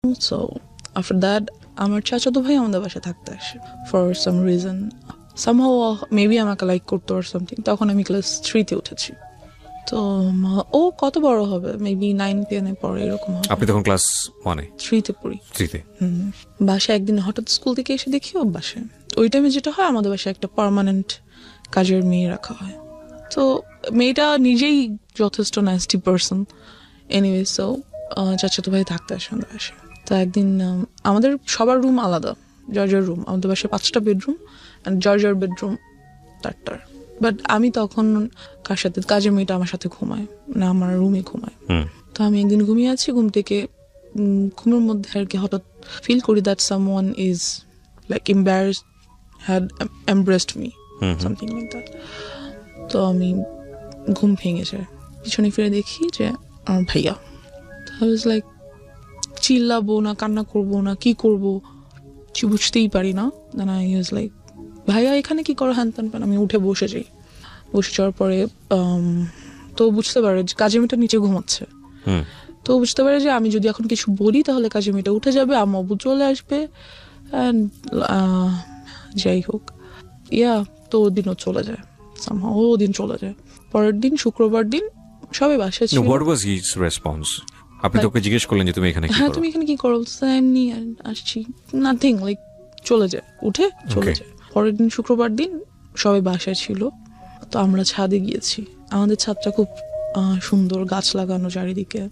So after that আমার চাচাতো ভাই আমাদের বাসায় থাকতে আসে for some reason. Somehow maybe আমাকে লাইক করতো or something. তখন আমি ক্লাস 3-তে উঠেছি। তো ও কত বড় হবে, মেবি 9-10 পরে এরকম হবে। আপনি তখন ক্লাস 1-এ? 3-তে পড়ি। 3-তে। বাসায় একদিন হঠাৎ স্কুল থেকে এসে দেখি ও বাসায়। ওই টাইমে যেটা হয়, আমাদের বাসায় একটা পার্মানেন্ট কাজের মেয়ে রাখা হয়। তো মেয়েটা নিজেই যথেষ্ট নাইসটি পার্সন। এনিওয়ে, সো চাচাতো ভাই থাকতে আসে আমাদের বাসায়। তো একদিন আমাদের সবার রুম আলাদা, জর্জার রুম। আমাদের বাসায় 5টা বেডরুম অ্যান্ড জর্জার বেডরুম 4টার। বাট আমি তখন কার সাথে, কাজের মেয়েটা আমার সাথে ঘুমায় না, আমার রুমে ঘুমায়। তো আমি একদিন ঘুমিয়ে আছি, ঘুম থেকে ঘুমের মধ্যে আর কি হঠাৎ ফিল করি that someone is like embarrassed, had embraced me, something like that. তো আমি ঘুম ভেঙে যায়, পিছনে ফিরে দেখি যে আমার ভাইয়া। তো আই ওয়াজ লাইক, চিল্লাবো না, কান্না করবো না, কি করবো বুঝতেই পারি না। দেন আই ওয়াজ লাইক, ভাইয়া এখানে কি করো, হ্যান ত্যান। আমি উঠে বসে যাই। বসে যাওয়ার পরে তো বুঝতে পারে যে কাজের মেয়েটা নিচে ঘুমাচ্ছে। তো বুঝতে পারে যে আমি যদি এখন কিছু বলি তাহলে কাজের মেয়েটা উঠে যাবে, আম্মু চলে আসবে। অ্যান্ড যাই হোক, তো ওদিনও চলে যায়, ওদিন চলে যায়। পরের দিন শুক্রবার দিন সবাই বাসায় ছিল। What was his response? আপনি তো ওকে জিজ্ঞেস করলেন যে তুমি এখানে কি করো? হ্যাঁ, তুমি এখানে কি করো? এমনি আসছি, নাথিং, লাইক চলে যায়, উঠে চলে যায়। পরের দিন শুক্রবার দিন সবাই বাসায় ছিল। তো আমরা ছাদে গিয়েছি। আমাদের ছাদটা খুব সুন্দর, গাছ লাগানো চারিদিকে,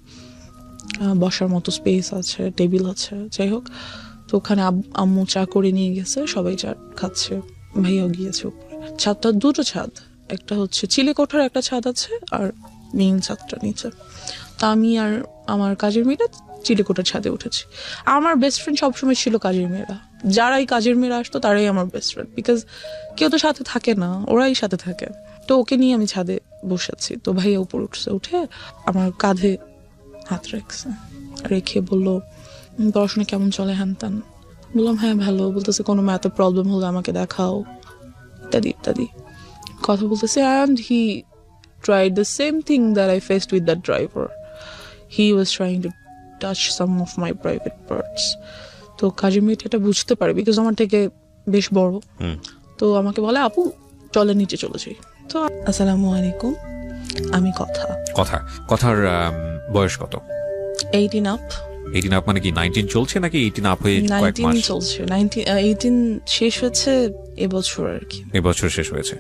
বসার মতো স্পেস আছে, টেবিল আছে। যাই হোক, তো ওখানে আম্মু চা করে নিয়ে গেছে, সবাই চা খাচ্ছে, ভাইয়াও গিয়েছে উপরে। ছাদটা 2টো ছাদ, একটা হচ্ছে চিলে কোঠার একটা ছাদ আছে আর মেইন ছাদটা নিচে। তা আমি আর আমার কাজের মেয়েরা চিলেকোঠার ছাদে উঠেছি। আমার বেস্ট ফ্রেন্ড সবসময় ছিল কাজের মেয়েরা। যারাই কাজের মেয়েরা আসতো তারাই আমার বেস্ট ফ্রেন্ড, বিকজ কেউ তো সাথে থাকে না, ওরাই সাথে থাকে। তো ওকে নিয়ে আমি ছাদে বসেছি। তো ভাইয়া উপর উঠছে, উঠে আমার কাঁধে হাত রেখে বললো, পড়াশোনা কেমন চলে, হ্যান ত্যান। বললাম হ্যাঁ ভালো। বলতেছে কোনো ম্যাথে প্রবলেম হলে আমাকে দেখাও, ইত্যাদি ইত্যাদি কথা বলতেছে। And he tried the same thing that I faced with that driver. He was trying to touch some of my private parts. তো কাজের মেয়েটা এটা বুঝতে পারে, বিকজ আমার থেকে বেশ বড়। তো আমাকে বলে, আপু চলে নিচে চলে যাই। তো আসসালামু আলাইকুম, আমি কথার বয়স কত? 18 up. 18 আপ মানে কি 19 চলছে নাকি 18 আপ হয়ে কয়েক মাস? 19 চলছে, 18 শেষ হয়েছে এবছর আর কি। এবছর শেষ হয়েছে,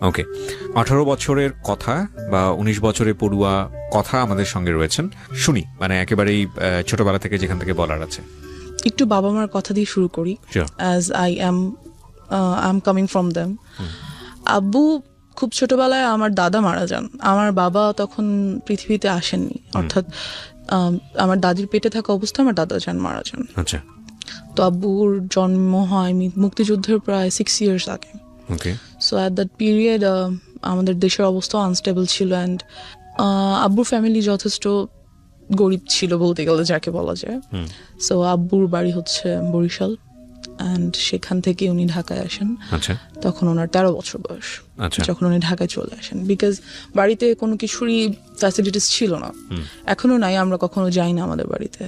ওকে। 18 বছরের কথা বা 19 বছরের পড়ুয়া কথা আমাদের সঙ্গে রয়েছেন, শুনি, মানে একেবারেই ছোটবেলা থেকে যেখান থেকে বলার আছে। একটু বাবা মার কথা দিয়ে শুরু করি, as I am coming from them. আব্বু খুব ছোটবেলায় আমার দাদা মারা যান। আমার বাবা তখন পৃথিবীতে আসেননি, অর্থাৎ আমার দাদির পেটে থাকা অবস্থায় আমার দাদা মারা যান। আচ্ছা। তো আব্বুর জন্ম হয় মুক্তিযুদ্ধের প্রায় 6 years আগে। সো অ্যাট দ্যাট পিরিয়ড আমাদের দেশের অবস্থা আনস্টেবল ছিল, অ্যান্ড আব্বুর ফ্যামিলি যথেষ্ট গরিব ছিল বলতে গেলে, যাকে বলা যায়। সো আব্বুর বাড়ি হচ্ছে বরিশাল, অ্যান্ড সেখান থেকে উনি ঢাকায় আসেন। তখন ওনার 13 বছর বয়স যখন উনি ঢাকায় চলে আসেন, বিকজ বাড়িতে কোনো কিছুরই ফ্যাসিলিটিস ছিল না, এখনো নাই, আমরা কখনো যাই না আমাদের বাড়িতে।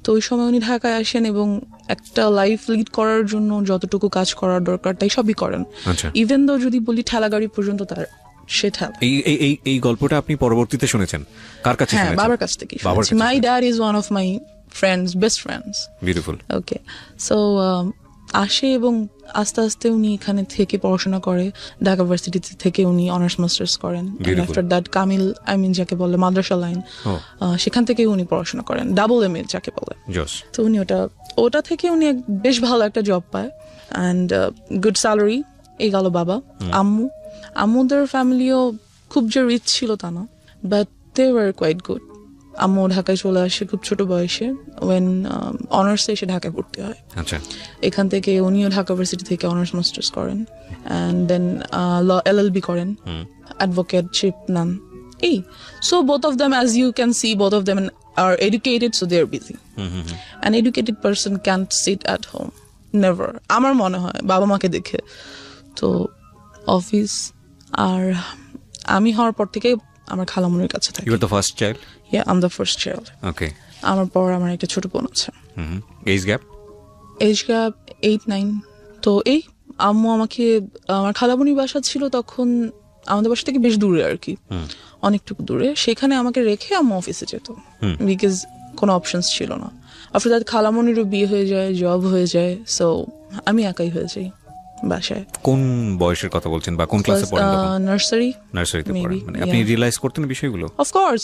তো ওই সময় উনি ঢাকায় আসেন এবং একটা লাইফ লিড করার জন্য যতটুকু কাজ করার দরকার তাই সবই করেন। ইভেন দো যদি বলি ঠেলা গাড়ি পর্যন্ত তার সে ঠেলা। এই গল্পটা আপনি পরবর্তীতে শুনেছেন কার কাছে? হ্যাঁ, বাবার কাছ থেকে শুনেছি। My dad is one of my friends, best friends. Beautiful. Okay. So আসে এবং আস্তে আস্তে উনি এখানে থেকে পড়াশোনা করে। ঢাকা ভার্সিটি থেকে উনি অনার্স মাস্টার্স করেন। আফটার দ্যাট কামিল, যাকে বলে মাদ্রাসা লাইন, সেখান থেকে উনি পড়াশোনা করেন, ডাবল MA যাকে বলে। তো উনি ওটা থেকে উনি বেশ ভালো একটা জব পায়, অ্যান্ড গুড স্যালারি। এই গেল বাবা। আম্মুদের ফ্যামিলিও খুব যে রিচ ছিল তা না, but they were quite good. আম্মু ঢাকায় চলে আসে খুব ছোট বয়সে, ওয়েন অনার্সে এসে ঢাকায় ভর্তি হয়। এখান থেকে উনিও ঢাকা ভার্সিটি থেকে অনার্স মাস্টার্স করেন, অ্যান্ড দেন LLB করেন, অ্যাডভোকেটশিপ নেন। So both of them, as you can see, both of them are educated, so they are busy. An educated person can't sit at home, never. আমার মনে হয় বাবা মাকে দেখে। তো অফিস, আর আমি হওয়ার পর থেকে আমার খালামুনির কাছে থাকি। You were the first child? Yeah, I'm the first child. Okay. আমার পর আমার একটা ছোট বোন আছে। Age gap? Age gap 8-9। তো এই আম্মু আমাকে, আমার খালামণির বাসা ছিল তখন আমাদের বাসা থেকে বেশ দূরে আর কি, অনেকটুকু দূরে। সেখানে আমাকে রেখে আম্মু অফিসে যেত, বিকজ কোনো অপশনস ছিল না। আফটার দ্যাট খালামণিরও বিয়ে হয়ে যায়, জব হয়ে যায়, সো আমি একাই হয়ে যাই বাসায়। কোন বয়সের কথা বলছেন বা কোন ক্লাসে পড়েন তখন? নার্সারিতে পড়েন, মানে আপনি রিয়েলাইজ করতেন বিষয়গুলো? অফকোর্স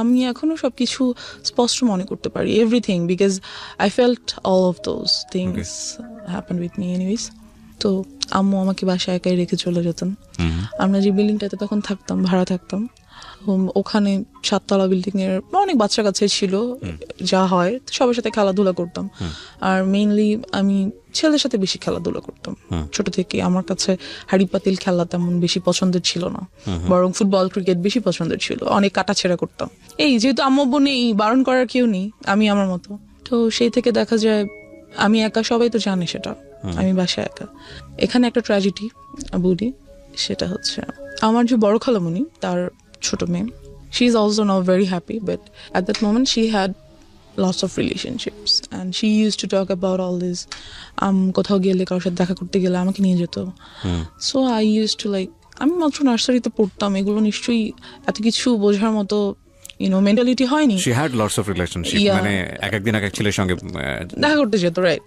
আমি এখনো সবকিছু স্পষ্ট মনে করতে পারি, everything, because I felt all of those things happen with me anyways. তো আম্মু আমাকে বাসায় একাই রেখে চলে যেতেন। আমরা যে বিল্ডিংটাতে তখন থাকতাম, ভাড়া থাকতাম, ওখানে 7তলা বিল্ডিং এর অনেক বাচ্চা কাছে ছিল, যা হয় সবার সাথে খেলাধুলা করতাম। আর মেইনলি আমি ছেলেদের সাথে বেশি খেলাধুলা করতাম ছোট থেকে। আমার কাছে হাড়ি পাতিল খেলা তেমন বেশি পছন্দের ছিল না, বরং ফুটবল ক্রিকেট বেশি পছন্দের ছিল। অনেক কাটাছেড়া করতাম। এই যেহেতু আম্মু নেই, বারণ করার কেউ নেই, আমি আমার মতো। তো সেই থেকে দেখা যায় আমি একা, সবাই তো জানে সেটা, আমি বাসায় একা। এখানে একটা ট্র্যাজেডি বলি, সেটা হচ্ছে আমার যে বড় খালামণি, তার ছোট মেয়ে, she is also now very happy, but at that moment she had lots of relationships and she used to talk about all this. কোথাও গেলে, কারোর সাথে দেখা করতে গেলে আমাকে নিয়ে যেত। So I use to like, আমি মাত্র নার্সারিতে পড়তাম, এগুলো নিশ্চয়ই এত কিছু বোঝার মতো মেন্টালিটি হয়নি। She had lots of relationship, মানে একদিন এক ছেলের সঙ্গে দেখা করতে যেত, রাইট,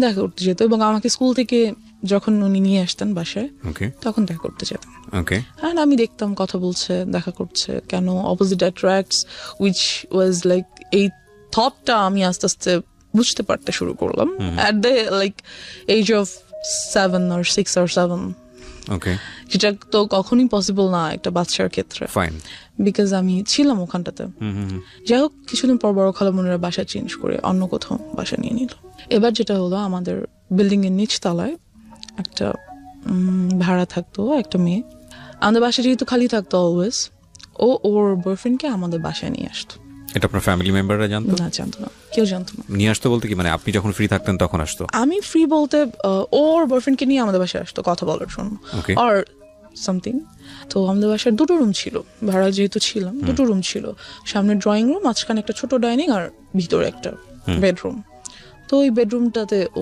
দেখা করতে যেত। এবং আমাকে স্কুল থেকে যখন উনি নিয়ে আসতেন বাসায়, তখন দেখা করতে যেতাম। আর আমি দেখতাম কথা বলছে, দেখা করছে, কেন opposite attracts, which was like, এই থটটা আমি আস্তে আস্তে বুঝতে পারতে শুরু করলাম at the like age of 7 or 6 or 7। যেটা তো কখনই পসিবল না একটা বাচ্চার ক্ষেত্রে, বিকজ আমি ছিলাম ওখানটাতে। যাই হোক, কিছুদিন পর বড় খালামণিরা বাসা চেঞ্জ করে অন্য কোথাও বাসা নিয়ে নিল। এবার যেটা হলো, আমাদের বিল্ডিং এর নিচ তলায় একটা ভাড়া থাকতো একটা মেয়ে। আমাদের বাসা যেহেতু খালি থাকতো অলওয়েজ, ওর বয়ফ্রেন্ডকে আমাদের বাসায় নিয়ে আসতো। এটা আপনার ফ্যামিলি মেম্বাররা জানতো? না, জানতো না, কেউ জানতো না। নিয়ে আসতো বলতে কি, মানে আপনি যখন ফ্রি থাকতেন তখন আসতো? আমি ফ্রি বলতে ওর বয়ফ্রেন্ডকে নিয়ে আমাদের বাসায় আসতো কথা বলার জন্য আর সামথিং। তো আমাদের বাসায় 2টো রুম ছিল, ভাড়া যেহেতু ছিলাম, 2টো রুম ছিল। সামনে ড্রয়িং রুম, মাঝখানে একটা ছোট ডাইনিং, আর ভিতরে একটা বেডরুম। তো ওই বেডরুমটাতে ও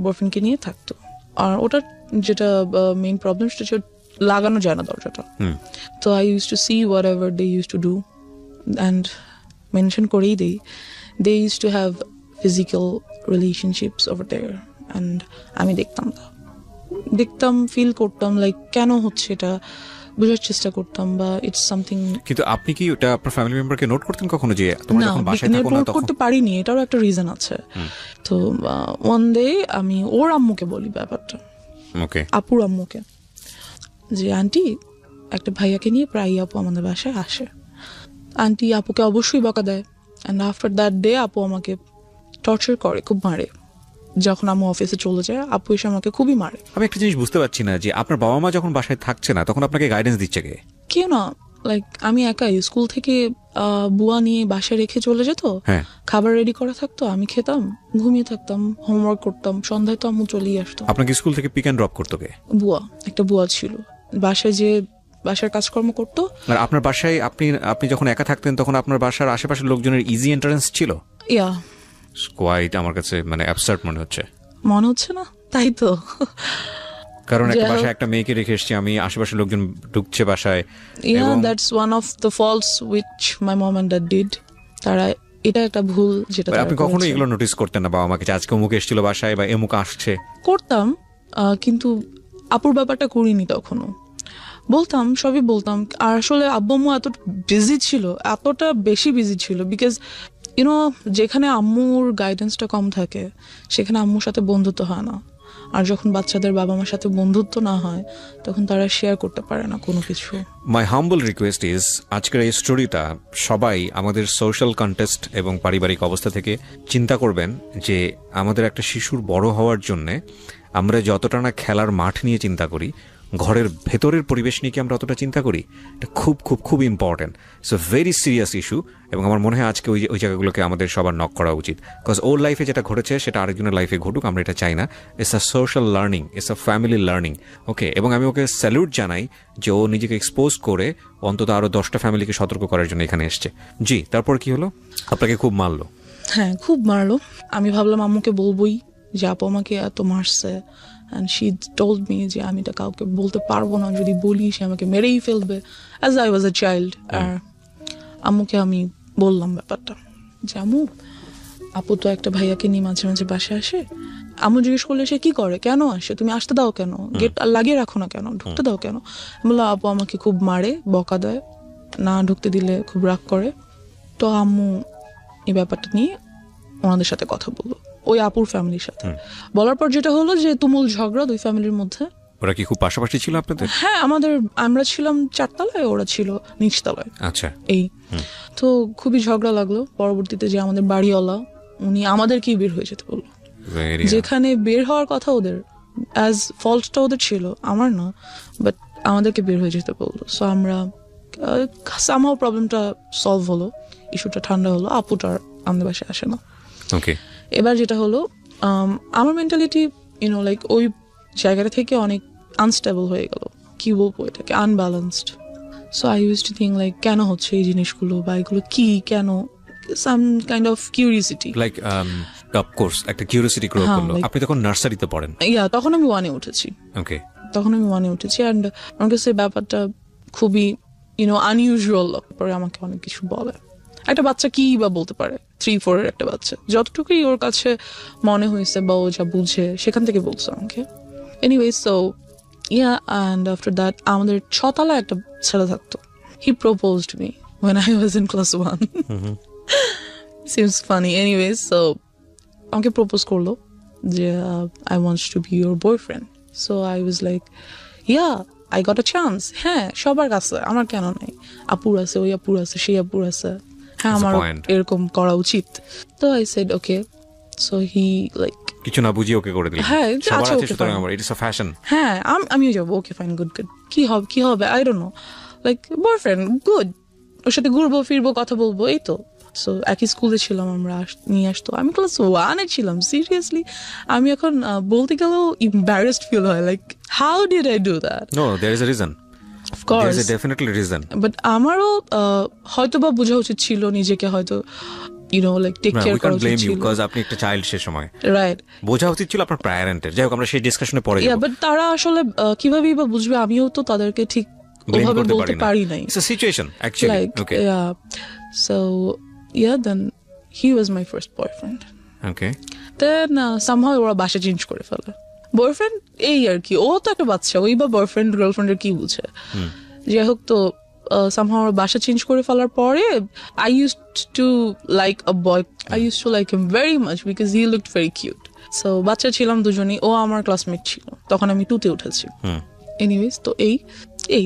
বয়ফ্রেন্ডকে নিয়ে থাকতো। আর ওটার যেটা মেইন প্রবলেম, সেটা লাগানো যায় না দরজাটা। তো I use to see whatever they use to do, and mention করেই দেই, they use to have physical relationships over there. And আমি দেখতাম, ফিল করতাম লাইক কেন হচ্ছে এটা, বোঝার চেষ্টা করতাম, বা ইটস সামথিং। কিন্তু আপনি কি ওটা আপনার ফ্যামিলি মেম্বারকে নোট করতেন কখনো, যে তোমরা যখন বাসায় থাকো না তখন? করতে পারিনি, এটারও একটা রিজন আছে। তো ওয়ান ডে আমি ওর আম্মুকে বলি ব্যাপারটা, আপুর আম্মুকে, যে আন্টি, একটা ভাইয়াকে নিয়ে প্রায় আপু আমাদের বাসায় আসে। আন্টি আপুকে অবশ্যই বকা দেয়, অ্যান্ড আফটার দ্যাট ডে আপু আমাকে টর্চার করে, খুব মারে। যখন আম্মু অফিসে চলে যায়, আপু এসে আমাকে খুবই মারে। আমি একটা জিনিস বুঝতে পারছি না, যে আপনার বাবা মা যখন বাসায় থাকছে না তখন আপনাকে গাইডেন্স দিচ্ছে কে? কেউ না, লাইক আমি একাই। স্কুল থেকে বুয়া নিয়ে বাসায় রেখে চলে যেত, খাবার রেডি করা থাকতো, আমি খেতাম, ঘুমিয়ে থাকতাম, হোমওয়ার্ক করতাম, সন্ধ্যায় তো আম্মু চলেই আসতো। আপনাকে স্কুল থেকে পিক অ্যান্ড ড্রপ করতো কে? বুয়া, একটা বুয়া ছিল বাসায়, যে বাসার কাজকর্ম করতো। আর আপনার বাসায় আপনি যখন একা থাকতেন তখন আপনার বাসার আশেপাশের লোকজনের ইজি এন্ট্রান্স ছিল? কোয়াইট, আমার কাছে মানে অ্যাবসার্ড মনে হচ্ছে না? তাই তো, কারণ একটা বাসায় একটা মেয়েকে রেখে এসেছি আমি, আশেপাশের লোকজন ঢুকছে বাসায়। That's one of the faults which my mom and dad did. তারা, এটা একটা ভুল যেটা। আপনি কখনো এগুলো নোটিস করতেন না বাবা মাকে, যে আজকে অমুক এসেছিল বাসায় বা এমুক আসছে? করতাম, কিন্তু আপুর ব্যাপারটা করিনি তখনও। বলতাম, সবই বলতাম। আর আসলে আব্বু আম্মু এত বিজি ছিল, এতটা বেশি বিজি ছিল, বিকজ যেখানে আম্মুর গাইডেন্সটা কম থাকে সেখানে আম্মুর সাথে বন্ধুত্ব হয় না। আর যখন বাচ্চাদের বাবা মার সাথে বন্ধুত্ব না হয়, তখন তারা শেয়ার করতে পারে না কোনো কিছু। মাই হাম্বল রিকোয়েস্ট ইজ, আজকের এই স্টোরিটা সবাই আমাদের সোশ্যাল কন্টেক্সট এবং পারিবারিক অবস্থা থেকে চিন্তা করবেন, যে আমাদের একটা শিশুর বড় হওয়ার জন্যে আমরা যতটা না খেলার মাঠ নিয়ে চিন্তা করি, ঘরের ভেতরের পরিবেশ নিয়ে কি আমরা অতটা চিন্তা করি? এটা খুব খুব খুব important. It's a very serious issue, এবং আমার মনে হয় আজকে ওই জায়গাগুলোকে আমাদের সবার নক করা উচিত। বিকজ ওর লাইফে যেটা ঘটেছে সেটা আরেকজনের লাইফে ঘটুক, আমরা এটা চাই না। It's a social learning, it's a family learning. Okay, এবং আমি ওকে স্যালুট জানাই যে ও নিজেকে এক্সপোজ করে অন্তত আরো 10টা ফ্যামিলিকে সতর্ক করার জন্য এখানে এসছে। জি, তারপর কি হলো? আপনাকে খুব মারলো? হ্যাঁ, খুব মারলো। আমি ভাবলাম আম্মুকে বলবোই যে আপু আমাকে এত মারছে, অ্যান্ড শি টোল্ড মি যে আমি এটা কাউকে বলতে পারবো না, যদি বলি সে আমাকে মেরেই ফেলবে, as I was a child. আর আম্মুকে আমি বললাম ব্যাপারটা যে আম্মু, আপু তো একটা ভাইয়াকে নিয়ে মাঝে মাঝে বাসায় আসে। আম্মু জিজ্ঞেস করলে সে কি করে, কেন আসে, তুমি আসতে দাও কেন, গেট লাগিয়ে রাখো না কেন, ঢুকতে দাও কেন? বললো আপু আমাকে খুব মারে, বকা দেয়, না ঢুকতে দিলে খুব রাগ করে। তো আম্মু এই ব্যাপারটা নিয়ে ওনাদের সাথে কথা বললো, ওই আপুর ফ্যামিলির সাথে। বলার পর যেটা হলো যে তুমুল ঝগড়া দুই ফ্যামিলির মধ্যে। ওরা কি খুব পাশাপাশি ছিল আপনাদের? হ্যাঁ, আমরা ছিলাম 4 তলায়, ওরা ছিল নিচতলায়। আচ্ছা। এই তো খুবই ঝগড়া লাগলো। পরবর্তীতে যে আমাদের বাড়িওয়ালা, উনি আমাদেরকেই বের হয়ে যেতে বললো, যেখানে বের হওয়ার কথা ওদের, অ্যাজ ফল্টটা ওদের ছিল, আমার না, বাট আমাদেরকে বের হয়ে যেতে বললো। সো আমরা সামহাও প্রবলেমটা সলভ হলো, ইস্যুটা ঠান্ডা হলো, আপুটার আমাদের বাসায় আসে না। ওকে। এবার যেটা হলো, আমার মেন্টালিটি লাইক ওই জায়গাটা থেকে অনেক আনস্টেবল হয়ে গেল, কি বলবো এটাকে, unbalanced. So I use to think like কেন হচ্ছে এই জিনিসগুলো, বা এগুলো কি, কেন, some kind of curiosity, like of course একটা কিউরিওসিটি গ্রো করলো। আপনি তখন নার্সারিতে পড়েন? তখন আমি 1-এ উঠেছি। ওকে। তখন আমি 1-এ উঠেছি, অ্যান্ড আমার কাছে ব্যাপারটা খুবই আনইউজুয়াল। পরে আমাকে অনেক কিছু বলে। একটা বাচ্চা কি বা বলতে পারে, 3-4 একটা বাচ্চা, যতটুকুই ওর কাছে মনে হয়েছে বা ও যা বুঝে সেখান থেকে বলছে আমাকে। Anyway, so and after that আমাদের 6 তলায় একটা ছেলে থাকতো। He proposed me when I was in class 1. Seems funny. Anyways, so আমাকে প্রপোজ করলো যে I want to be your boyfriend. So I was like, yeah, I got a chance. হ্যাঁ, সবার কাছে, আমার কেন নাই? আপুর আছে, ওই আপুর আছে, সেই আপুর আছে, হ্যাঁ আমার এরকম করা উচিত। তো I said okay. So he like কিছু না বুঝিয়ে ওকে করে দিলেন? হ্যাঁ, সবার আছে, সুতরাং আমার ইট ইজ আ ফ্যাশন। হ্যাঁ, আমিও যাবো, ওকে ফাইন, গুড, কি হবে I don't know, like boyfriend, good, ওর সাথে ঘুরবো ফিরবো, কথা বলবো, এই তো। সো একই স্কুলে ছিলাম আমরা, নিয়ে আসতো। আমি ক্লাস 1-এ ছিলাম, সিরিয়াসলি। আমি এখন বলতে গেলেও embarrassed feel হয়, like how did I do that? No, there is a reason, of course, there is a definitely reason. But আমারও হয়তো বা বোঝা উচিত ছিল নিজেকে, হয়তো লাইক টেক কেয়ার করা উচিত ছিল, বিকজ আপনি একটা চাইল্ড সে সময়, রাইট? বোঝা উচিত ছিল আপনার প্যারেন্টের। যাই হোক, আমরা সেই ডিসকাশনে পরে যাব। বাট তারা আসলে কিভাবেই বা বুঝবে, আমিও তো তাদেরকে ঠিক ওভাবে বলতে পারি নাই। It's a situation actually. Okay, so then he was my first boyfriend. Okay. Then somehow ওরা বাসা চেঞ্জ করে ফেলে। বয়ফ্রেন্ড এই আর কি, ও তো একটা বাচ্চা, ওই বা বয়ফ্রেন্ড গার্লফ্রেন্ডের কি বুঝে। যাই হোক, তো somehow ওরা বাসা চেঞ্জ করে ফেলার পরে I used to like a boy. I used to like him very much because he looked very cute. So বাচ্চা ছিলাম দুজনেই, ও আমার ক্লাসমেট ছিল, তখন আমি 2-তে উঠেছি। এনিওয়েজ, তো এই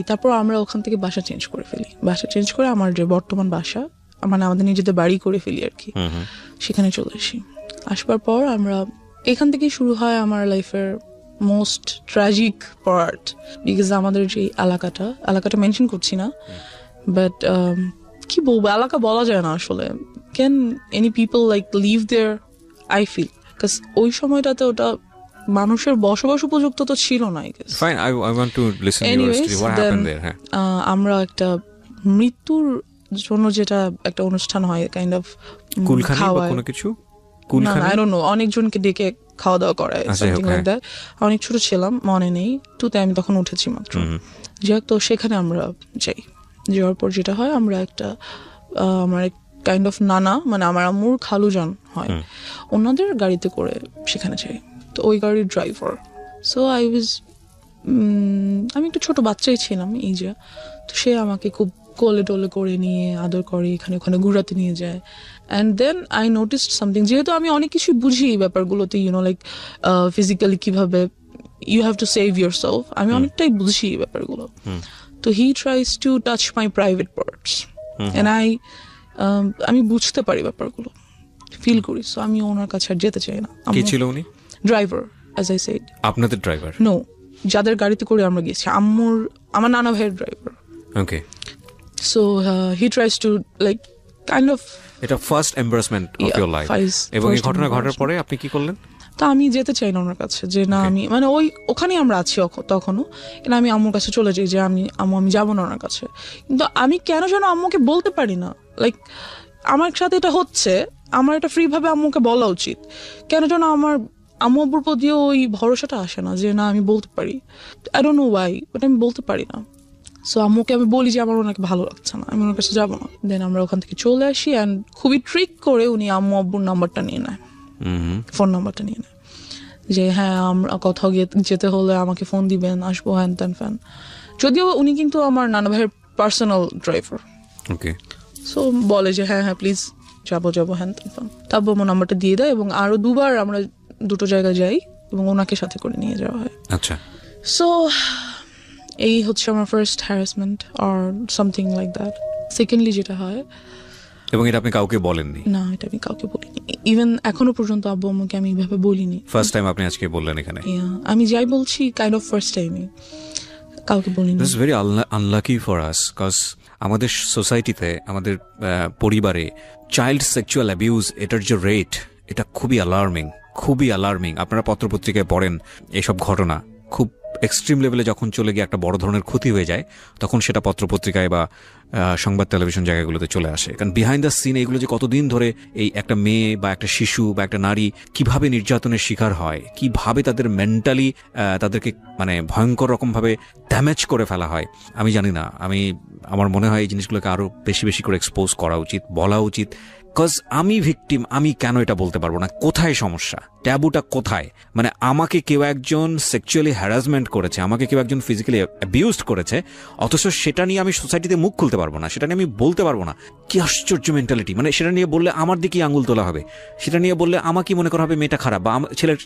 তারপর আমরা ওখান থেকে বাসা চেঞ্জ করে ফেলি। বাসা চেঞ্জ করে আমার যে বর্তমান বাসা, মানে আমাদের নিজেদের বাড়ি করে ফেলি আর কি, সেখানে চলে আসি। আসবার পর আমরা এখান থেকেই শুরু হয় আমার লাইফের মোস্ট ট্র্যাজিক পার্ট, বিকজ আমাদের যে এলাকাটা মেনশন করছি না, বাট কি বলবো, এলাকা বলা যায় না আসলে। Can any people like live there? I feel, because ওই সময়টাতে ওটা মানুষের বসবাস উপযুক্ত তো ছিল না। Fine, I want to listen to your story. What happened there? আমরা একটা মৃত্যুর জন্য যেটা একটা অনুষ্ঠান হয়, কাইন্ড অফ কুলখানি বা কোনো কিছু, কুলখানি, I don't know, অনেকজনকে ডেকে খাওয়া দাওয়া করায়, সামথিং লাইক দ্যাট। অনেক ছোট ছিলাম, মনে নেই, 2-তে আমি তখন উঠেছি মাত্র। যাই হোক, তো সেখানে আমরা যাওয়ার পর যেটা হয়, আমরা আমার কাইন্ড অফ নানা, মানে আমার আম্মুর খালু যান হয়, ওনাদের গাড়িতে করে সেখানে যাই। তো ওই গাড়ির ড্রাইভার, সো আমি একটু ছোট বাচ্চাই ছিলাম, তো সে আমাকে খুব কোলে টোলে করে নিয়ে আদর করে, এখানে ওখানে ঘুরাতে নিয়ে যায়। And then I noticed something, যেহেতু আমি অনেক কিছুই বুঝি এই ব্যাপারগুলোতে, লাইক ফিজিক্যালি কিভাবে you have to save yourself, আমি অনেকটাই বুঝি এই ব্যাপারগুলো। তো he tries to touch my private parts, and আমি বুঝতে পারি ব্যাপারগুলো, ফিল করি। সো আমি ওনার কাছে আর যেতে চাই না। কি ছিল উনি? Driver, as I said. আপনাদের ড্রাইভার? নো, যাদের গাড়িতে করে আমরা গেছি, আমার নানা ভাইয়ের driver. Okay. So he tries to like kind of, এটা first embarrassment of your life. এবং এই ঘটনা ঘটার পরে আপনি কি করলেন? তো আমি যেতে চাই না ওনার কাছে, যে না আমি, মানে ওখানেই আমরা আছি তখনও, কিন্তু আমি আম্মুর কাছে চলে যাই যে আমি যাবো না ওনার কাছে। কিন্তু আমি কেন যেন আম্মুকে বলতে পারি না, লাইক আমার সাথে এটা হচ্ছে, আমার এটা ফ্রি ভাবে আম্মুকে বলা উচিত, কেন যেন আমার আম্মু আব্বুর প্রতিও ওই ভরসাটা আসে না যে না আমি বলতে পারি। I don't no Y, but আমি বলতে পারি না। সো আম্মুকে আমি বলি যে আমার ওনাকে ভালো লাগছে না, আমি ওনার কাছে যাবো না। দেন আমরা ওখান থেকে চলে আসি, অ্যান্ড খুবই ট্রিক করে উনি আম্মু আব্বুর নাম্বারটা নিয়ে নেয়, ফোন নাম্বারটা নিয়ে নেয়, যে হ্যাঁ আমরা কোথাও যেতে হলে আমাকে ফোন দিবেন, আসবো হ্যান ত্যান ফ্যান। যদিও উনি কিন্তু আমার নানা ভাইয়ের পার্সোনাল ড্রাইভার। ওকে। সো বলে যে হ্যাঁ হ্যাঁ প্লিজ যাবো হ্যান ত্যান ফ্যান। তারপর আমার নাম্বারটা দিয়ে দেয়, এবং আরো 2 বার আমরা 2টো জায়গায় যাই এবং ওনাকে সাথে করে নিয়ে যাওয়া হয়। আচ্ছা। সো এই হচ্ছে আমার first harassment or something like that. Secondly যেটা হয়, এবং এটা আপনি কাউকে বলেননি? না, এটা আমি কাউকে বলিনি। ইভেন এখনো পর্যন্ত আব্বু আম্মুকে আমি এইভাবে বলিনি। ফার্স্ট টাইম আপনি আজকে বললেন এখানে? আমি যাই বলছি কাইন্ড অফ ফার্স্ট টাইমে, কাউকে বলিনি। This is very unlucky for us, cause আমাদের সোসাইটিতে, আমাদের পরিবারে চাইল্ড সেক্সুয়াল অ্যাবিউজ এটার যে রেট, এটা খুবই অ্যালার্মিং। আপনারা পত্রপত্রিকায় পড়েন এইসব ঘটনা, খুব এক্সট্রিম লেভেলে যখন চলে গিয়ে একটা বড় ধরনের ক্ষতি হয়ে যায়, তখন সেটা পত্রপত্রিকায় বা সংবাদ টেলিভিশন জায়গাগুলোতে চলে আসে। কারণ বিহাইন্ড দ্য সিন এইগুলো যে কতদিন ধরে এই একটা মেয়ে বা একটা শিশু বা একটা নারী কিভাবে নির্যাতনের শিকার হয়, কিভাবে তাদের মেন্টালি তাদেরকে মানে ভয়ঙ্কর রকমভাবে ড্যামেজ করে ফেলা হয়, আমি জানি না। আমার মনে হয় এই জিনিসগুলোকে আরো বেশি বেশি করে এক্সপোজ করা উচিত, বলা উচিত। কজ আমি ভিকটিম, আমি কেন এটা বলতে পারবো না? কোথায় সমস্যা? ট্যাবুটা কোথায়? মানে আমাকে কেউ একজন সেক্সুয়ালি হ্যারাসমেন্ট করেছে, আমাকে কেউ একজন ফিজিক্যালি অ্যাবিউজড করেছে, অথচ সেটা নিয়ে আমি সোসাইটিতে মুখ খুলতে পারবো না, সেটা নিয়ে আমি বলতে পারবো না। কি আশ্চর্য মেন্টালিটি! মানে সেটা নিয়ে বললে আমার দিকেই আঙুল তোলা হবে, সেটা নিয়ে বললে আমাকে মনে করা হবে মেয়েটা খারাপ বা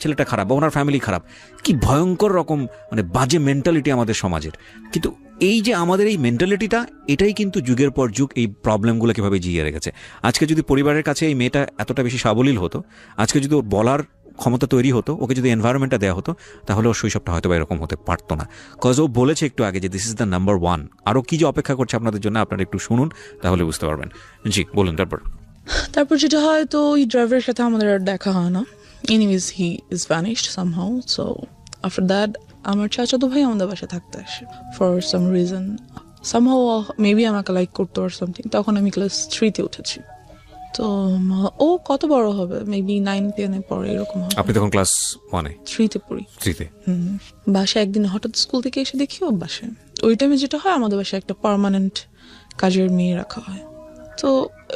ছেলেটা খারাপ বা ওনার ফ্যামিলি খারাপ। কি ভয়ঙ্কর রকম মানে বাজে মেন্টালিটি আমাদের সমাজের। কিন্তু এই যে আমাদের এই মেন্টালিটিটা, এটাই কিন্তু যুগের পর যুগ এই প্রবলেমগুলো কিভাবে জিয়ে রেখেছে। আজকে যদি পরিবারের কাছে এই মেয়েটা এতটা বেশি সাবলীল হতো, আজকে যদি ওর বলার ক্ষমতা তৈরি হতো, ওকে যদি এনভায়রনমেন্টটা দেওয়া হতো, তাহলে ওর শৈশবটা হয়তো বা এরকম হতে পারতো না। কজ ও বলেছে একটু আগে যে দিস ইজ দ্য নাম্বার 1। আরও কি যে অপেক্ষা করছে আপনাদের জন্য, আপনারা একটু শুনুন, তাহলে বুঝতে পারবেন। জি বলুন। তারপর যেটা হয়, তো ওই ড্রাইভারের সাথে আমাদের আর দেখা হয় না। Anyways he is vanished somehow. So after that আমার চাচাতো ভাই আমাদের বাসায় থাকতে আসে for some reason. Somehow maybe আমাকে লাইক করতো আর সামথিং। তখন আমি ক্লাস 3-তে উঠেছি। তো ও কত বড় হবে, মেবি 9-10 পরে এরকম হবে। আপনি তখন ক্লাস 3-তে পড়ি। 3-তে? বাসায় একদিন হঠাৎ স্কুল থেকে এসে দেখি ও বাসায়। ওই টাইমে যেটা হয়, আমাদের বাসায় একটা পার্মানেন্ট কাজের মেয়ে রাখা হয়। তো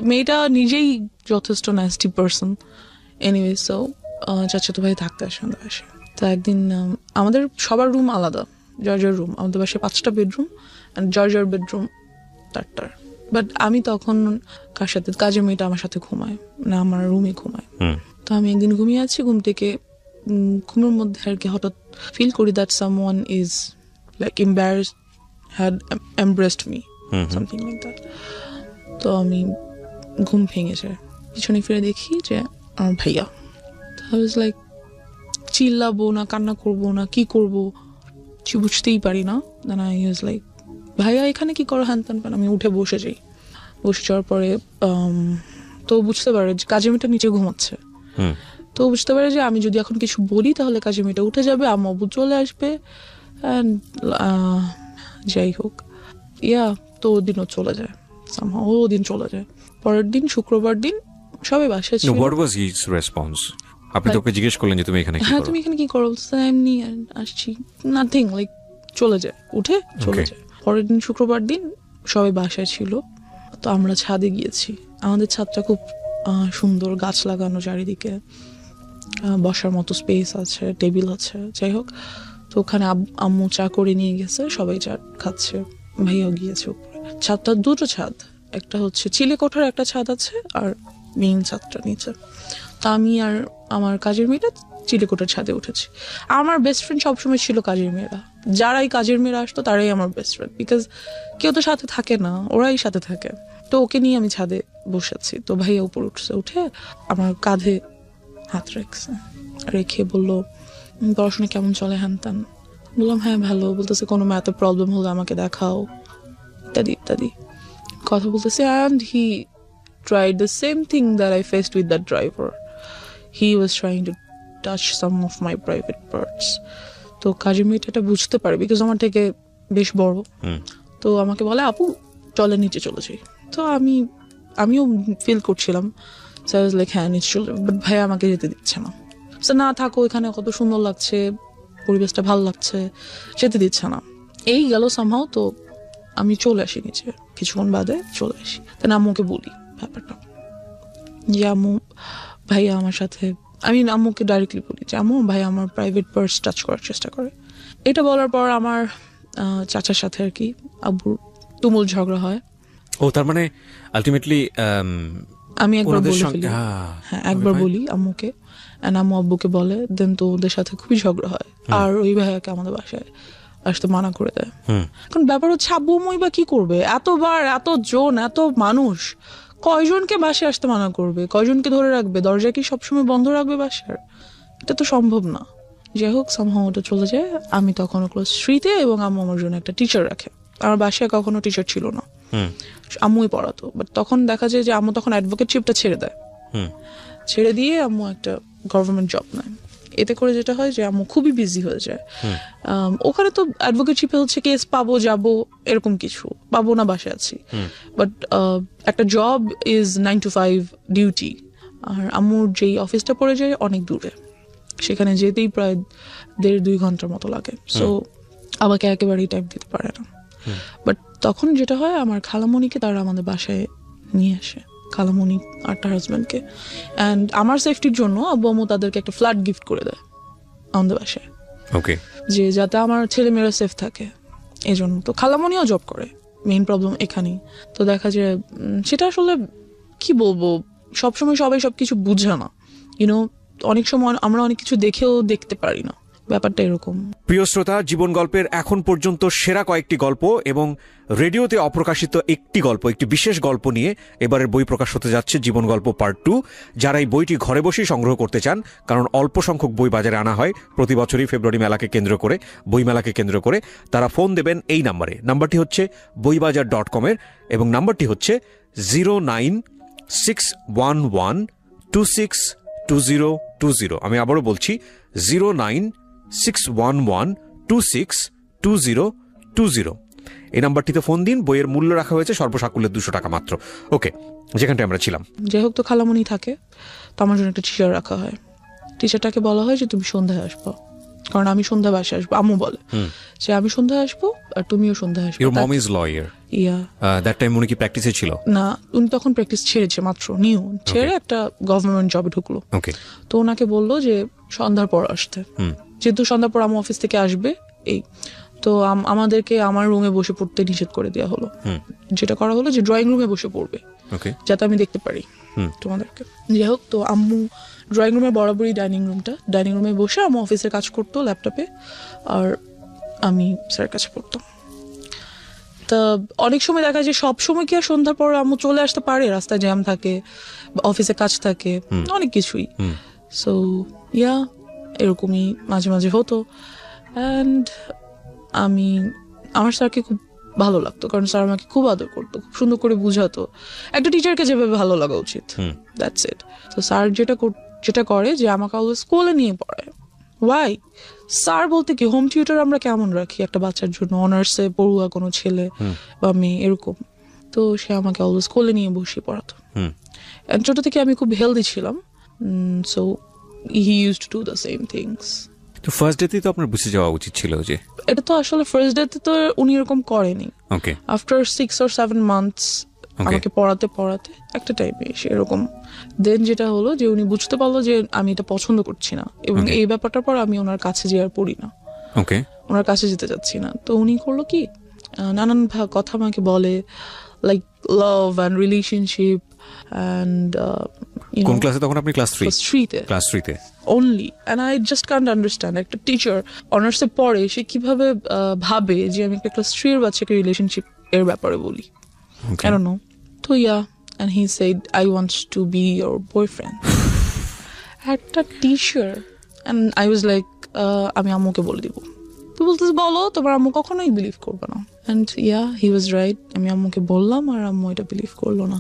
মেয়েটা নিজেই যথেষ্ট ন্যাস্টি পার্সন। এনিওয়ে, সো চাচাতো ভাই থাকতে আসে আমাদের বাসায়। তো একদিন আমাদের সবার রুম আলাদা, জর্জার রুম। আমাদের বাসায় 5টা বেডরুম, অ্যান্ড জর্জার বেডরুম 4টার। বাট আমি তখন কার সাথে, কাজের মেয়েটা আমার সাথে ঘুমায় না, আমার রুমে ঘুমায়। তো আমি একদিন ঘুমিয়ে আছি, ঘুম থেকে ঘুমের মধ্যে আর কি হঠাৎ ফিল করি that someone is like embarrassed, had embraced me, something like that. তো আমি ঘুম ভেঙে যায়, পিছনে ফিরে দেখি যে আমার ভাইয়া। তো আই ওয়াজ লাইক, চিল্লাবো না, কান্না করবো না, কি করবো বুঝতেই পারি না। দেন আই ওয়াজ লাইক, ভাইয়া এখানে কি করো, হ্যান ত্যান। আমি উঠে বসে যাই। বসে যাওয়ার পরে তো বুঝতে পারে যে কাজের মেয়েটা নিচে ঘুমাচ্ছে। তো বুঝতে পারে যে আমি যদি এখন কিছু বলি তাহলে কাজের মেয়েটা উঠে যাবে, আম্মু আব্বু চলে আসবে, অ্যান্ড যাই হোক তো ওদিনও চলে যায়। ওদিন চলে যায়। পরের দিন শুক্রবার দিন সবাই বাসায় ছিল। What was his response? আপনি তোকে জিজ্ঞেস করলেন যে তুমি এখানে কি করো? হ্যাঁ, তুমি এখানে কি করো? এমনি আসছি, নাথিং, লাইক চলে যায়, উঠে চলে যায়। পরের দিন শুক্রবার দিন সবাই বাসায় ছিল, তো আমরা ছাদে গিয়েছি। আমাদের ছাদটা খুব সুন্দর, গাছ লাগানো চারিদিকে, বসার মতো স্পেস আছে, টেবিল আছে, যাই হোক। তো ওখানে আম্মু চা করে নিয়ে গেছে, সবাই চা খাচ্ছে, ভাইয়াও গিয়েছে উপরে। ছাদটা 2টো ছাদ, একটা হচ্ছে চিলে কোঠার একটা ছাদ আছে, আর মেইন ছাদটা নিচে। তো আমি আর আমার কাজের মেয়েটা চিলেকোটার ছাদে উঠেছি। আমার বেস্ট ফ্রেন্ড সবসময় ছিল কাজের মেয়েরা। যারাই কাজের মেয়েরা আসতো তারাই আমার বেস্ট ফ্রেন্ড, বিকজ কেউ তো সাথে থাকে না, ওরাই সাথে থাকে। তো ওকে নিয়ে আমি ছাদে বসেছি। তো ভাইয়া উপর উঠে আমার কাঁধে হাত রেখে বললো, পড়াশোনা কেমন চলে, হ্যান ত্যান। বললাম হ্যাঁ ভালো। বলতেছে কোনো ম্যাথে প্রবলেম হলে আমাকে দেখাও, ইত্যাদি ইত্যাদি কথা বলতেছে। And he tried the same thing that I faced with that driver. He was trying to touch some of my private parts. তো কাজের মেয়েটা এটা বুঝতে পারে, বিকজ আমার থেকে বেশ বড়। তো আমাকে বলে, আপু চলে নিচে চলে যাই। তো আমিও ফিল করছিলাম সো আই ওয়াজ লাইক হ্যাঁ নিশ্চয়, বাট ভাইয়া আমাকে যেতে দিচ্ছে না। সো না থাকো, এখানে কত সুন্দর লাগছে, পরিবেশটা ভালো লাগছে, যেতে দিচ্ছে না। এই গেল সামহাও। তো আমি চলে আসি নিচে, কিছুক্ষণ বাদে চলে আসি। তাই আম্মুকে বলি ব্যাপারটা, যে আম্মু ভাইয়া আমার সাথে, আমি আম্মুকে ডাইরেক্টলি বলি যে আম্মু ভাইয়া আমার প্রাইভেট পার্স টাচ করার চেষ্টা করে। এটা বলার পর আমার চাচার সাথে আর কি আব্বুর তুমুল ঝগড়া হয়। ও তার মানে আলটিমেটলি আমি একবার বলে ফেলি, হ্যাঁ একবার বলি আম্মুকে, আম্মু আব্বুকে বলে, দেন তো ওদের সাথে খুবই ঝগড়া হয়। আর ওই ভাইয়াকে আমাদের বাসায় আসতে মানা করে দেয়। কারণ ব্যাপার হচ্ছে আব্বু আম্মুই বা কি করবে, এতবার, এতজন, এত মানুষ, কয়জনকে বাসায় আসতে মানা করবে, কয়জনকে ধরে রাখবে, দরজা কি সবসময় বন্ধ রাখবে বাসার? এটা তো সম্ভব না। যাই হোক সামহাও ওটা চলে যায়। আমি তখন ক্লাস 3-তে, এবং আম্মু আমার জন্য একটা টিচার রাখে। আমার বাসায় কখনো টিচার ছিল না, আম্মুই পড়াতো। বাট তখন দেখা যায় যে আম্মু তখন অ্যাডভোকেটশিপটা ছেড়ে দেয়, ছেড়ে দিয়ে আম্মু একটা গভর্নমেন্ট জব নেয়। এতে করে যেটা হয় যে আম্মু খুবই বিজি হয়ে যায়। ওখানে তো অ্যাডভোকেটশিপে হচ্ছে কেস পাবো, যাবো, এরকম কিছু পাবো না, বাসায় আছি। বাট একটা জব ইজ 9 to 5 ডিউটি। আর আম্মুর যেই অফিসটা পড়ে যায় অনেক দূরে, সেখানে যেতেই প্রায় 1.5-2 ঘন্টার মতো লাগে। সো আমাকে একেবারেই টাইম দিতে পারে না। বাট তখন যেটা হয়, আমার খালামণিকে তারা আমাদের বাসায় নিয়ে আসে, খালামণি আর তার হাজব্যান্ডকে। অ্যান্ড আমার সেফটির জন্য আব্বু আম্মু তাদেরকে একটা ফ্ল্যাট গিফট করে দেয় আমাদের বাসায়, ওকে, যে যাতে আমার ছেলে মেয়েরা সেফ থাকে এই জন্য। তো খালামণিও জব করে, মেইন প্রবলেম এখানেই। তো দেখা যায় সেটা আসলে কি বলবো, সবসময় সবাই সবকিছু বুঝে না, ইউনো। অনেক সময় আমরা অনেক কিছু দেখেও দেখতে পারি না, ব্যাপারটা এরকম। প্রিয় শ্রোতা, জীবন গল্পের এখন পর্যন্ত সেরা কয়েকটি গল্প এবং রেডিওতে অপ্রকাশিত একটি গল্প, একটি বিশেষ গল্প নিয়ে এবারের বই প্রকাশ হতে যাচ্ছে জীবন গল্প পার্ট 2। যারা এই বইটি ঘরে বসেই সংগ্রহ করতে চান, কারণ অল্প সংখ্যক বই বাজারে আনা হয় প্রতি বছরই ফেব্রুয়ারি মেলাকে কেন্দ্র করে, বইমেলাকে কেন্দ্র করে, তারা ফোন দেবেন এই নাম্বারে। নাম্বারটি হচ্ছে boibajar.com-এর, এবং নাম্বারটি হচ্ছে 09611262020। আমি আবারও বলছি 09611262020। এই নাম্বারটিতে ফোন দিন। বইয়ের মূল্য রাখা হয়েছে সর্বসাকুল্যে 200 টাকা মাত্র। ওকে, যেখানটা আমরা ছিলাম। যাই হোক, তো খালামণি থাকে, তো আমার জন্য একটা টিচার রাখা হয়। টিচারটাকে বলা হয় যে তুমি সন্ধ্যায় আসবো, কারণ আমি সন্ধ্যা বাসায় আসবো। আম্মু বলে যে আমি সন্ধ্যায় আসবো আর তুমিও সন্ধ্যায় আসবো। Your mom is lawyer. Yeah. That time উনি কি প্র্যাকটিসে ছিল? না, উনি তখন প্র্যাকটিস ছেড়েছে, মাত্র নিউ ছেড়ে একটা গভর্নমেন্ট জবে ঢুকলো। ওকে। তো ওনাকে বললো যে সন্ধ্যার পর আসতে, যেহেতু সন্ধ্যার পর আমার অফিস থেকে আসবে। এই তো আমাদেরকে আমার রুমে বসে পড়তে নিষেধ করে দেওয়া হলো। যেটা করা হলো যে ড্রয়িং রুমে বসে পড়বে, যাতে আমি দেখতে পারি তোমাদেরকে। যাই হোক, তো আম্মু ড্রয়িং রুমে বরাবরই ডাইনিং রুমে বসে আম্মু অফিসের কাজ করতো ল্যাপটপে, আর আমি স্যারের কাছে পড়তাম। তা অনেক সময় দেখা যায় সব সময় কি আর সন্ধ্যার পর আম্মু চলে আসতে পারে, রাস্তায় জ্যাম থাকে, অফিসে কাজ থাকে, অনেক কিছুই। সো ইয়া, এরকমই মাঝে মাঝে হতো। অ্যান্ড আমার স্যারকে খুব ভালো লাগতো, কারণ স্যার আমাকে খুব আদর করতো, খুব সুন্দর করে বুঝাতো, একটা টিচারকে যেভাবে ভালো লাগা উচিত। That's it. তো স্যার যেটা করে যে আমাকে অলওয়েজ স্কুলে নিয়ে পড়ায়। ওয়াই? স্যার বলতে কি, হোম টিউটর আমরা কেমন রাখি একটা বাচ্চার জন্য, অনার্সে পড়ুয়া কোনো ছেলে বা মেয়ে এরকম। তো সে আমাকে অলওয়েজ স্কুলে নিয়ে বসিয়ে পড়াতো। ছোট থেকে আমি খুব হেলদি ছিলাম, so he used to do the same things. তো ফার্স্ট ডেতে তো আপনার বুঝে যাওয়া উচিত ছিল যে এটা তো আসলে ফার্স্ট ডেতে তো উনি এরকম করেনি। ওকে। আফটার 6 or 7 months আমাকে পড়াতে একটা টাইমে এসে এরকম, দেন যেটা হলো যে উনি বুঝতে পারলো যে আমি এটা পছন্দ করছি না, এবং এই ব্যাপারটার পর আমি ওনার কাছে যে আর পড়ি না, ওকে, ওনার কাছে যেতে চাচ্ছি না। তো উনি করলো কি, নানান কথা আমাকে বলে, like love and relationship and কোন ক্লাসে তখন আপনি? ক্লাস 3-তে। ক্লাস 3-তে only, and I just can't understand একটা টিচার অনার্সে পড়ে, সে কিভাবে ভাবে যে আমি একটা ক্লাস 3 এর বাচ্চাকে রিলেশনশিপ এর ব্যাপারে বলি। I don't know. তো and he said I want to be your boyfriend. একটা teacher, and I was like আমি আম্মুকে বলে দিব। তো বলতেছে বলো, তোমার আম্মু কখনোই বিলিভ করবে না। and he was right, আমি আম্মুকে বললাম আর আম্মু এটা বিলিভ করলো না।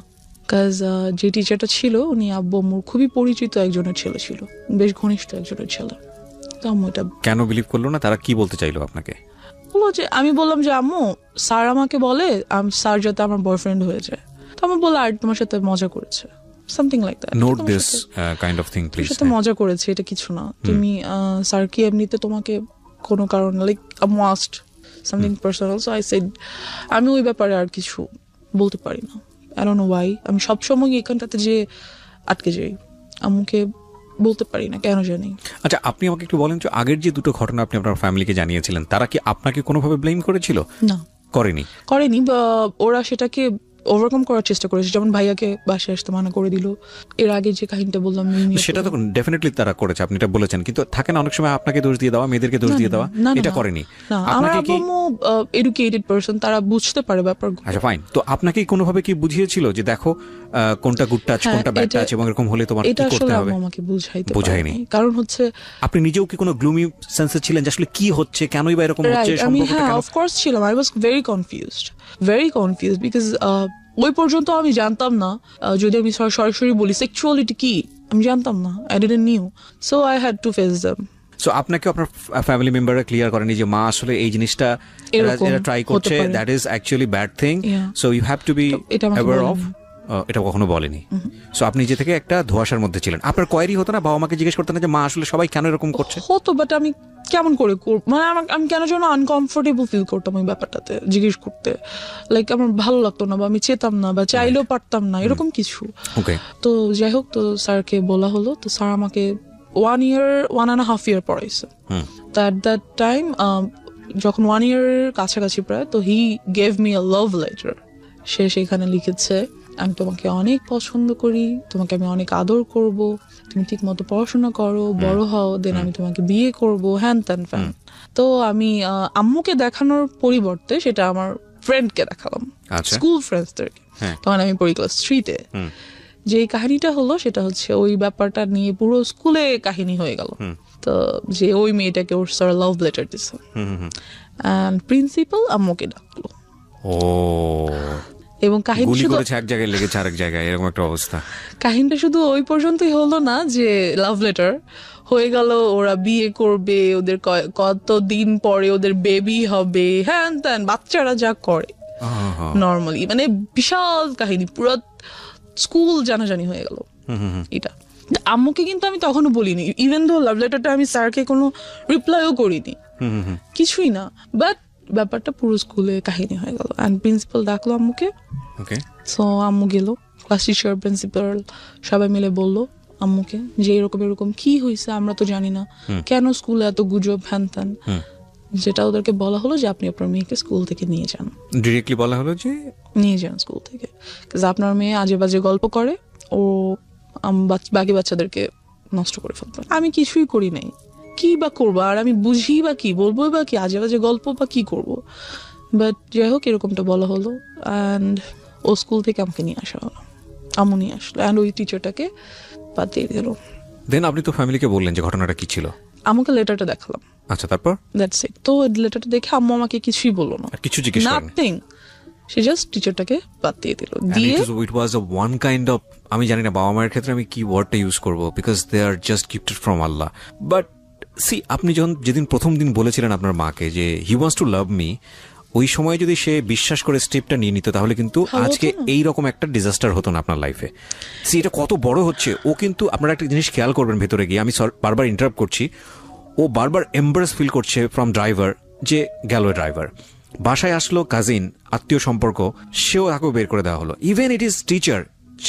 কাজ যে টিচারটা ছিল উনি আব্বু আম্মুর খুবই পরিচিত একজনের ছেলে ছিল, বেশ ঘনিষ্ঠ একজনের ছেলে। তো আম্মু এটা কেন বিলিভ করলো না? তারা কি বলতে চাইলো আপনাকে? বললো যে, আমি বললাম যে আম্মু স্যার আমাকে বলে স্যার যাতে আমার বয়ফ্রেন্ড হয়ে যায়। তো আমি বললাম আর তোমার সাথে মজা করেছে, something like that. Note this kind of thing please. সাথে মজা করেছে, এটা কিছু না। তুমি স্যার কি এমনিতে তোমাকে কোনো কারণ like must something personal, so I said আমি ওই ব্যাপারে আর কিছু বলতে পারি না। আই ডোন্ট নো ওয়াই, আমি সবসময় এখানটাতে যে আটকে যাই, আম্মুকে বলতে পারি না কেন জানি। আচ্ছা, আপনি আমাকে একটু বলেন যে আগের যে দুটো ঘটনা আপনি আপনার ফ্যামিলিকে জানিয়েছিলেন, তারা কি আপনাকে কোনোভাবে ব্লেম করেছিল? না, করেনি বা ওরা সেটাকে ওভারকাম করার চেষ্টা করেছে। যেমন ভাইয়াকে বাসায় আসতে মানা করে দিল। এর আগে যে কাহিনীটা বললাম, সেটা তো ডেফিনেটলি তারা করেছে, আপনি এটা বলেছেন, কিন্তু থাকে না অনেক সময় আপনাকে দোষ দিয়ে দেওয়া, মেয়েদেরকে দোষ দিয়ে দেওয়া, এটা করেনি? আমার আব্বু এডুকেটেড পারসন, তারা বুঝতে পারে ব্যাপার। আচ্ছা ফাইন, তো আপনাকে কোনোভাবে কি বুঝিয়েছিল যে দেখো কোনটা গুড টাচ কোনটা ব্যাড টাচ, এবং এরকম হলে তোমার কি করতে হবে? আমাকে বুঝায়নি। কারণ হচ্ছে আপনি নিজেও কি কোনো গ্লুমি সেন্সে ছিলেন যে আসলে কি হচ্ছে, কেনই বা এরকম হচ্ছে? আমি অফ কোর্স ছিলাম। I was very confused because ওই পর্যন্ত আমি জানতাম না, যদি আমি সরাসরি বলি সেক্সুয়ালিটি কি, আমি জানতাম না। I didn't new, so I had to face them. So আপনাকে আপনার ফ্যামিলি মেম্বাররা ক্লিয়ার করেনি যে মা আসলে এই জিনিসটা এরা ট্রাই করছে, that is actually bad thing, so you have to be aware of? এটা কখনো বলেনি। সো আপনি যে থেকে একটা ধোঁয়াশার মধ্যে ছিলেন। আপনার কোয়ারি হতো না, বাবা মাকে জিজ্ঞেস করতেন না যে মা আসলে সবাই কেন এরকম করছে? হতো, বাট আমি কেমন করে মানে আমি কেন যেন আনকমফোর্টেবল ফিল করতাম ওই ব্যাপারটাতে জিজ্ঞেস করতে। লাইক আমার ভালো লাগতো না, বা আমি চেতাম না, বা চাইলেও পারতাম না, এরকম কিছু। তো যাই হোক, তো স্যারকে বলা হলো। তো স্যার আমাকে 1.5 year পড়াইছে। তো অ্যাট দ্যাট টাইম যখন 1 year কাছাকাছি প্রায়, তো he gave me a love letter. সে সেখানে লিখেছে, আমি তোমাকে অনেক পছন্দ করি, তোমাকে আমি অনেক আদর করব, তুমি ঠিক মতো পড়াশোনা করো, বড় হও, দেন আমি তোমাকে বিয়ে করব, হ্যান ত্যান ফ্যান। তো আমি আম্মুকে দেখানোর পরিবর্তে সেটা আমার ফ্রেন্ডকে দেখালাম, স্কুল ফ্রেন্ডসদেরকে। তখন আমি পড়ি ক্লাস 3-তে। যে কাহিনীটা হলো সেটা হচ্ছে ওই ব্যাপারটা নিয়ে পুরো স্কুলে কাহিনী হয়ে গেল। তো যে ওই মেয়েটাকে ওর স্যার লাভ লেটার দিছে, এন্ড প্রিন্সিপাল আম্মুকে ডাকলো। এবং কাহিনী শুধু এক জায়গায় লেগেছে আরেক জায়গায়, এরকম একটা অবস্থা। কাহিনীটা শুধু ওই পর্যন্তই হলো না যে লাভ লেটার হয়ে গেল, ওরা বিয়ে করবে, ওদের কতদিন পরে ওদের বেবি হবে, হ্যান ত্যান, বাচ্চারা যা করে নর্মালি, মানে বিশাল কাহিনী, পুরো স্কুল জানাজানি হয়ে গেল এটা। আম্মুকে কিন্তু আমি তখনও বলিনি, ইভেন দো লাভ লেটারটা আমি স্যারকে কোনো রিপ্লাইও করিনি, কিছুই না, বাট ব্যাপারটা পুরো স্কুলে কাহিনী হয়ে গেল। এন্ড প্রিন্সিপাল ডাকলো আম্মুকে। সো আম্মু গেল, ক্লাস টিচার, প্রিন্সিপাল সবাই মিলে বললো আম্মুকে যে এরকম কি হয়েছে, আমরা তো জানি না, কেন স্কুলে এত গুজব, হ্যান ত্যান। যেটা ওদেরকে বলা হলো যে আপনি আপনার মেয়েকে স্কুল থেকে নিয়ে যান, ডিরেক্টলি বলা হলো যে নিয়ে যান স্কুল থেকে, আপনার মেয়ে আজে বাজে গল্প করে, ও বাকি বাচ্চাদেরকে নষ্ট করে ফেলবে। আমি কিছুই করি নাই, কি বা করবো, আর আমি বুঝি বা কি বলবো, বা কি আজে বাজে গল্প বা কি করবো। বাট যাই হোক, এরকমটা বলা হলো, অ্যান্ড ও স্কুল থেকে আমাকে নিয়ে আসা হলো, আম্মু নিয়ে আসলো, অ্যান্ড ওই টিচারটাকে বাদ দিয়ে দিল। দেন আপনি তো ফ্যামিলিকে বললেন যে ঘটনাটা কি ছিল? আমাকে লেটারটা দেখালাম। আচ্ছা, তারপর? That's it. তো লেটারটা দেখে আম্মু আমাকে কিছুই বললো না, কিছু জিজ্ঞেস করেনি, নাথিং। সে জাস্ট টিচারটাকে বাদ দিয়ে দিল। দিয়ে ইট ওয়াজ আ ওয়ান কাইন্ড অফ, আমি জানি না বাবা মায়ের ক্ষেত্রে আমি কি ওয়ার্ডটা ইউজ করবো, because they are just gifted from Allah. But see, আপনি যেদিন প্রথম দিন বলেছিলেন আপনার মাকে যে he wants to love me, ওই সময় যদি সে বিশ্বাস করে স্টেপটা নিয়ে নিত, তাহলে কিন্তু আজকে এইরকম একটা ডিজাস্টার হতো না আপনার লাইফে। সি, এটা কত বড় হচ্ছে। ও কিন্তু আপনারা একটা জিনিস খেয়াল করবেন ভেতরে গিয়ে, আমি বারবার ইন্টারাপ্ট করছি, ও বারবার এম্বারেস ফিল করছে ফ্রম ড্রাইভার, যে গেল ড্রাইভার, বাসায় আসলো কাজিন, আত্মীয় সম্পর্ক, সেও তাকেও বের করে দেওয়া হলো, ইভেন ইট ইজ টিচার,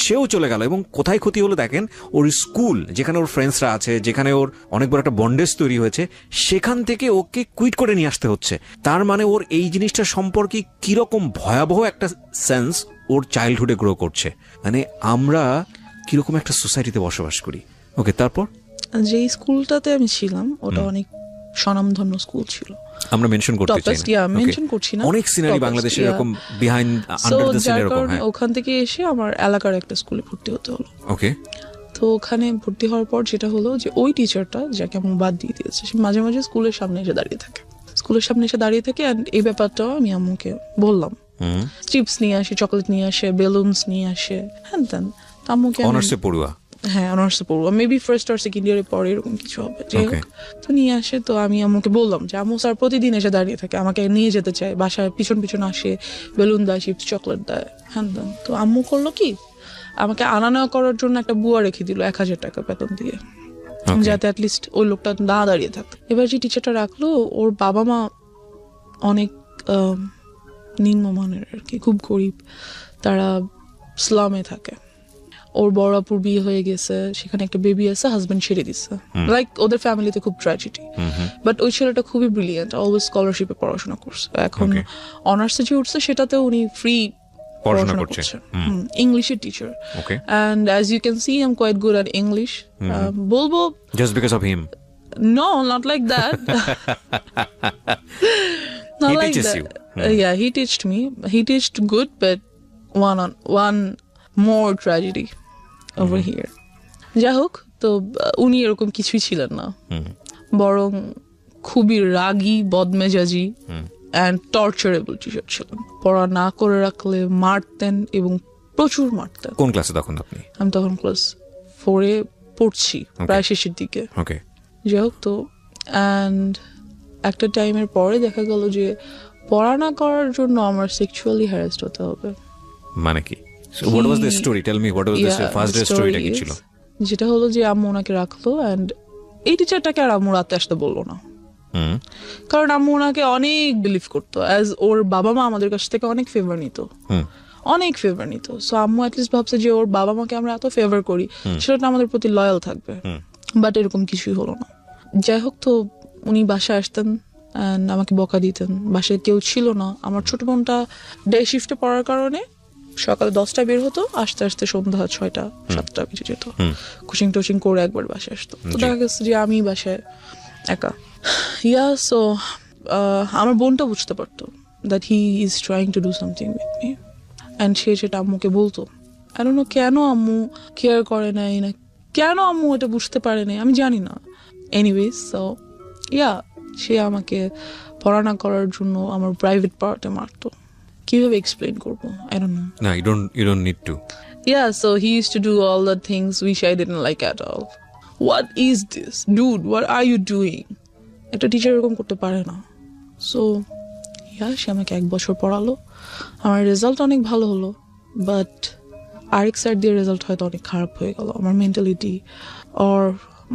সেও চলে গেল। এবং কোথায় ক্ষতি হলো দেখেন, ওর স্কুল যেখানে ওর ফ্রেন্ডসরা আছে, যেখানে ওর অনেক বড় একটা বন্ডেজ তৈরি হয়েছে, সেখান থেকে ওকে কুইট করে নিয়ে আসতে হচ্ছে। তার মানে ওর এই জিনিসটা সম্পর্কে কিরকম ভয়াবহ একটা সেন্স ওর চাইল্ডহুডে গ্রো করছে। মানে আমরা কিরকম একটা সোসাইটিতে বসবাস করি। ওকে, তারপর? যে স্কুলটাতে আমি ছিলাম ওটা অনেক স্বনামধন্য স্কুল ছিল, আমরা মেনশন করতে চাই না, মেনশন করছি না, অনেক সিনারি বাংলাদেশে এরকম বিহাইন্ড আন্ডার দ্য সিন এরকম। হ্যাঁ, ওখান থেকে এসে আমার এলাকার একটা স্কুলে ভর্তি হতে হলো। ওকে, তো ওখানে ভর্তি হওয়ার পর যেটা হলো যে ওই টিচারটা যাকে আমি বাদ দিয়ে দিয়েছে, সে মাঝে মাঝে স্কুলের সামনে এসে দাঁড়িয়ে থাকে, এন্ড এই ব্যাপারটাও আমি আম্মুকে বললাম। চিপস নিয়ে আসে, চকলেট নিয়ে আসে, বেলুনস নিয়ে আসে, হ্যান ত্যান। আম্মুকে অনার্সে পড়ুয়া, হ্যাঁ অনার্সে পড়বো, মেবি ফার্স্ট আর সেকেন্ড ইয়ারে পরে এরকম কিছু হবে। যাই হোক, তো নিয়ে আসে। তো আমি আম্মুকে বললাম যে আম্মু স্যার প্রতিদিন এসে দাঁড়িয়ে থাকে, আমাকে নিয়ে যেতে চায়, বাসায় পিছন পিছন আসে, বেলুন দেয়, চিপস চকলেট দেয়, হ্যান দেন। তো আম্মু করলো কি, আমাকে আনা নেওয়া করার জন্য একটা বুয়া রেখে দিল 1,000 টাকা বেতন দিয়ে, যাতে অ্যাটলিস্ট ওই লোকটা না দাঁড়িয়ে থাকতো। এবার যে টিচারটা রাখলো ওর বাবা মা অনেক নিম্নমানের আর কি, খুব গরিব, তারা স্লামে থাকে। ওর বড় আপুর বিয়ে হয়ে গেছে, সেখানে একটা বেবি আছে, হাজবেন্ড ছেড়ে দিচ্ছে, লাইক ওদের ফ্যামিলিতে খুব ট্র্যাজেডি। বাট ওই ছেলেটা খুবই ব্রিলিয়েন্ট, অলওয়েজ স্কলারশিপে পড়াশোনা করছে। এখন অনার্সে যে উঠছে সেটাতে উনি ফ্রি পড়াশোনা করছেন, ইংলিশের teacher. And as you can see I am quite good at English. বলবো just because of him? No, not like that. Not He like teaches that. you. Yeah, he taught me. He taught good, but one more tragedy over here. যাই হোক, তো উনি এরকম কিছুই ছিলেন না, বরং খুবই রাগী, বদমেজাজি অ্যান্ড টর্চারেবল টিচার ছিলেন। পড়া না করে রাখলে মারতেন, এবং প্রচুর মারতেন। কোন ক্লাসে তখন আপনি? আমি তখন ক্লাস 4-এ পড়ছি, প্রায় শেষের দিকে। ওকে। যাই হোক, তো অ্যান্ড একটা টাইমের পরে দেখা গেল যে পড়া না করার জন্য আমার সেক্সুয়ালি হ্যারাসড হতে হবে। মানে কি? So what was the story? Tell me, what was the first day storyটা কি ছিল? যেটা হলো যে আম্মু ওনাকে রাখলো, অ্যান্ড এই টিচারটাকে আর আম্মু রাতে আসতে বললো না, কারণ আম্মু ওনাকে অনেক বিলিভ করতো, অ্যাজ ওর বাবা মা আমাদের কাছ থেকে অনেক ফেভার নিত, অনেক ফেভার নিত। সো আম্মু অ্যাটলিস্ট ভাবছে যে ওর বাবা মাকে আমরা এত ফেভার করি, সেটা আমাদের প্রতি লয়াল থাকবে। বাট এরকম কিছুই হলো না। যাই হোক, তো উনি বাসায় আসতেন অ্যান্ড আমাকে বকা দিতেন। বাসায় কেউ ছিল না, আমার ছোট বোনটা ডে শিফটে পড়ার কারণে সকালে 10টায় বের হতো, আস্তে আস্তে সন্ধ্যা 6টা-7টা বেজে যেত। কোচিং টোচিং করে একবার বাসায় আসতো। তো দেখা গেছে যে আমি বাসায় একা। সো আমার বোনটা বুঝতে পারতো that he is trying to do something with me, and সে সেটা আম্মুকে বলতো। আই ডোন্ট নো কেন আম্মু কেয়ার করে নাই, না কেন আম্মু এটা বুঝতে পারে নাই, আমি জানি না। এনিওয়েজ, সো সে আমাকে পড়া না করার জন্য আমার প্রাইভেট পার্টে মারতো। কিভাবে এক্সপ্লেইন করবো, আই ডোন্ট নো। না, you don't need to. So he used to do all the things which I didn't like at all. What is this? Dude, what are you doing? একটা teacher এরকম করতে পারে না। So সে আমাকে 1 বছর পড়ালো। আমার result অনেক ভালো হলো, বাট আরেক সাইড দিয়ে রেজাল্ট হয়তো অনেক খারাপ হয়ে গেল। আমার mentality or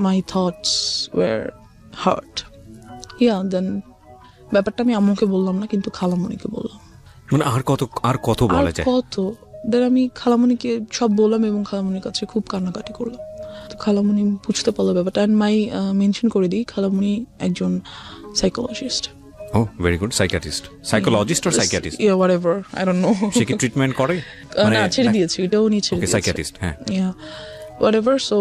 my thoughts were hurt. Then ব্যাপারটা আমি আম্মুকে বললাম না, কিন্তু খালামণিকে বললাম। মানে আর কত বলা যায়? দেন আমি খালামণিকে সব বললাম, এবং খালামণির কাছে খুব কান্নাকাটি করলাম। তো খালামণি বুঝতে পারলো ব্যাপারটা। অ্যান্ড মেনশন করে দিই, খালামণি একজন psychologist. Oh, very good. Psychologist or psychiatrist? Yeah, whatever. I don't know. সে কি ট্রিটমেন্ট করে? না, ছেড়ে দিয়েছে, এটাও নিয়ে ছেড়ে দিয়েছে। সাইকিয়াট্রিস্ট, হ্যাঁ। whatever. So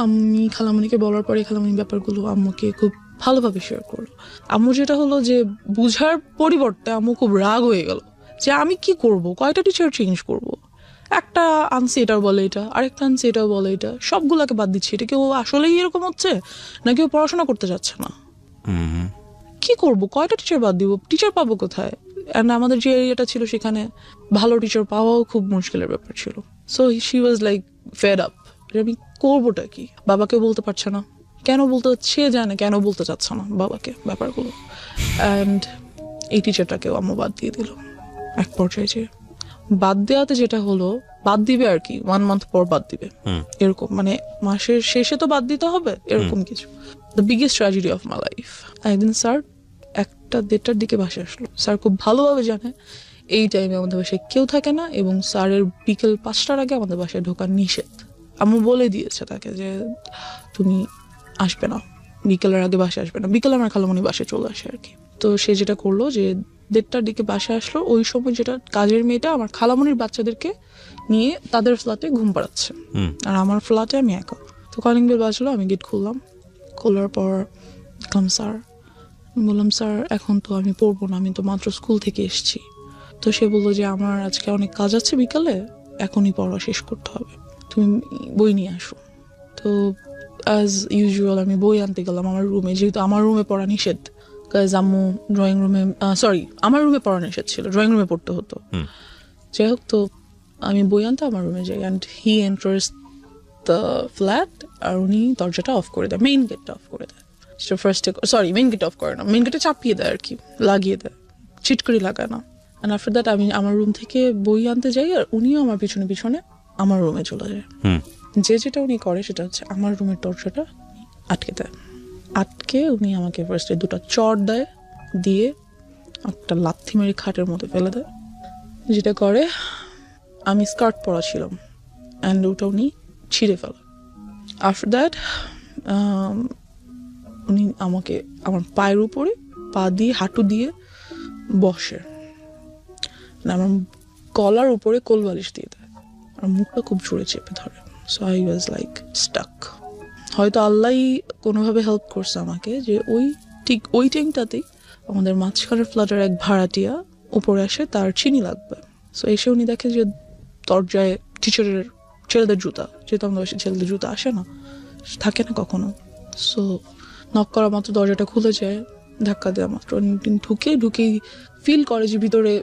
আমি খালামণিকে বলার পরে খালামণি ব্যাপারগুলো আম্মুকে খুব ভালোভাবে শেয়ার করলো। আম্মু যেটা হলো যে বুঝার পরিবর্তে আম্মু খুব রাগ হয়ে গেল যে আমি কি করব, কয়টা টিচার চেঞ্জ করব, একটা আনছি এটাও বলে এটা, আরেকটা আনছি এটাও বলে এটা, সবগুলাকে বাদ দিচ্ছি। এটা কেউ আসলেই এরকম হচ্ছে, না কেউ পড়াশোনা করতে যাচ্ছে না? কি করব, কয়টা টিচার বাদ দিব, টিচার পাবো কোথায়? অ্যান্ড আমাদের যে এরিয়াটা ছিল সেখানে ভালো টিচার পাওয়াও খুব মুশকিলের ব্যাপার ছিল। So she was like fed up, আমি করবোটা কি? বাবাকে বলতে পারছে না, কেন বলতে, সে জানে কেন বলতে চাচ্ছে না বাবাকে ব্যাপারগুলো। অ্যান্ড এই টিচারটাকেও আম্মু বাদ দিয়ে দিল এক পর্যায়ে। যে বাদ দেওয়াতে যেটা হলো, বাদ দিবে আর কি 1 মান্থ পর বাদ দিবে, এরকম, মানে মাসের শেষে তো বাদ দিতে হবে, এরকম কিছু। The biggest tragedy of my life. একদিন স্যার 1টা-1:30টার দিকে বাসায় আসলো। স্যার খুব ভালোভাবে জানে এই টাইমে আমাদের বাসায় কেউ থাকে না, এবং স্যারের বিকেল 5টার আগে আমাদের বাসায় ঢোকার নিষেধ। আম্মু বলে দিয়েছে তাকে যে তুমি আসবে না, বিকেলের আগে বাসায় আসবে না। বিকেলে আমার খালামণি বাসায় চলে আসে আর কি। তো সে যেটা করলো যে 1:30টার দিকে বাসায় আসলো। ওই সময় যেটা কাজের মেয়েটা আমার খালামণির বাচ্চাদেরকে নিয়ে তাদের ফ্ল্যাটে ঘুম পাড়াচ্ছে, আর আমার ফ্ল্যাটে আমি একা। তো কলিং বেল বাজলো, আমি গেট খুললাম। খোলার পর দেখলাম স্যার। বললাম স্যার এখন তো আমি পড়বো না, আমি তো মাত্র স্কুল থেকে এসেছি। তো সে বললো যে আমার আজকে অনেক কাজ আছে বিকালে, এখনই পড়া শেষ করতে হবে, তুমি বই নিয়ে আসো। তো অ্যাজ ইউজুয়াল আমি বই আনতে গেলাম আমার রুমে, যেহেতু আমার রুমে পড়া নিষেধ। কাজ আম্মু ড্রয়িং রুমে, আমার রুমে পড়া নিষেধ ছিল, ড্রয়িং রুমে পড়তে হতো। যাই হোক, তো আমি বই আনতে আমার রুমে যাই, and he enters the flat, আর উনি দরজাটা অফ করে দেয়, মেইন গেটটা অফ করে দেয়। মেইন গেট অফ করে না, মেইন গেটে চাপিয়ে দেয় আর কি, লাগিয়ে দেয়, চিটকরি লাগায় না। অ্যান্ড আফটার দ্যাট আমি আমার রুম থেকে বই আনতে যাই, আর উনিও আমার পিছনে পিছনে আমার রুমে চলে যায়। যেটা উনি করে সেটা হচ্ছে আমার রুমের দরজাটা আটকে দেয়। আটকে উনি আমাকে ফার্স্টে 2টা চড় দেয়, দিয়ে একটা লাথি মেরে খাটের মধ্যে ফেলে দেয়। যেটা করে, আমি স্কার্ট পরা ছিলাম অ্যান্ড ওটা উনি ছিঁড়ে ফেলে। আফটার দ্যাট উনি আমাকে আমার পায়ের উপরে পা দিয়ে হাঁটু দিয়ে বসে, আমার গলার উপরে কোলবালিশ দিয়ে দেয়, আর মুখটা খুব জোরে চেপে ধরে। So I was like stuck. হয়তো আল্লাহই কোনোভাবে হেল্প করছে আমাকে, যে ঠিক ওই টাইমটাতেই আমাদের মাঝখানের ফ্ল্যাটের এক ভাড়াটিয়া উপরে আসে, তার চিনি লাগবে। সো এসে উনি দেখে যে দরজায় টিচারের ছেলেদের জুতা, যেহেতু আমাদের বাসায় ছেলেদের জুতা আসে না, থাকে না কখনো। সো নক করা মাত্র দরজাটা খুলে যায়, ধাক্কা দেওয়া মাত্র ঢুকেই ফিল করে যে ভিতরে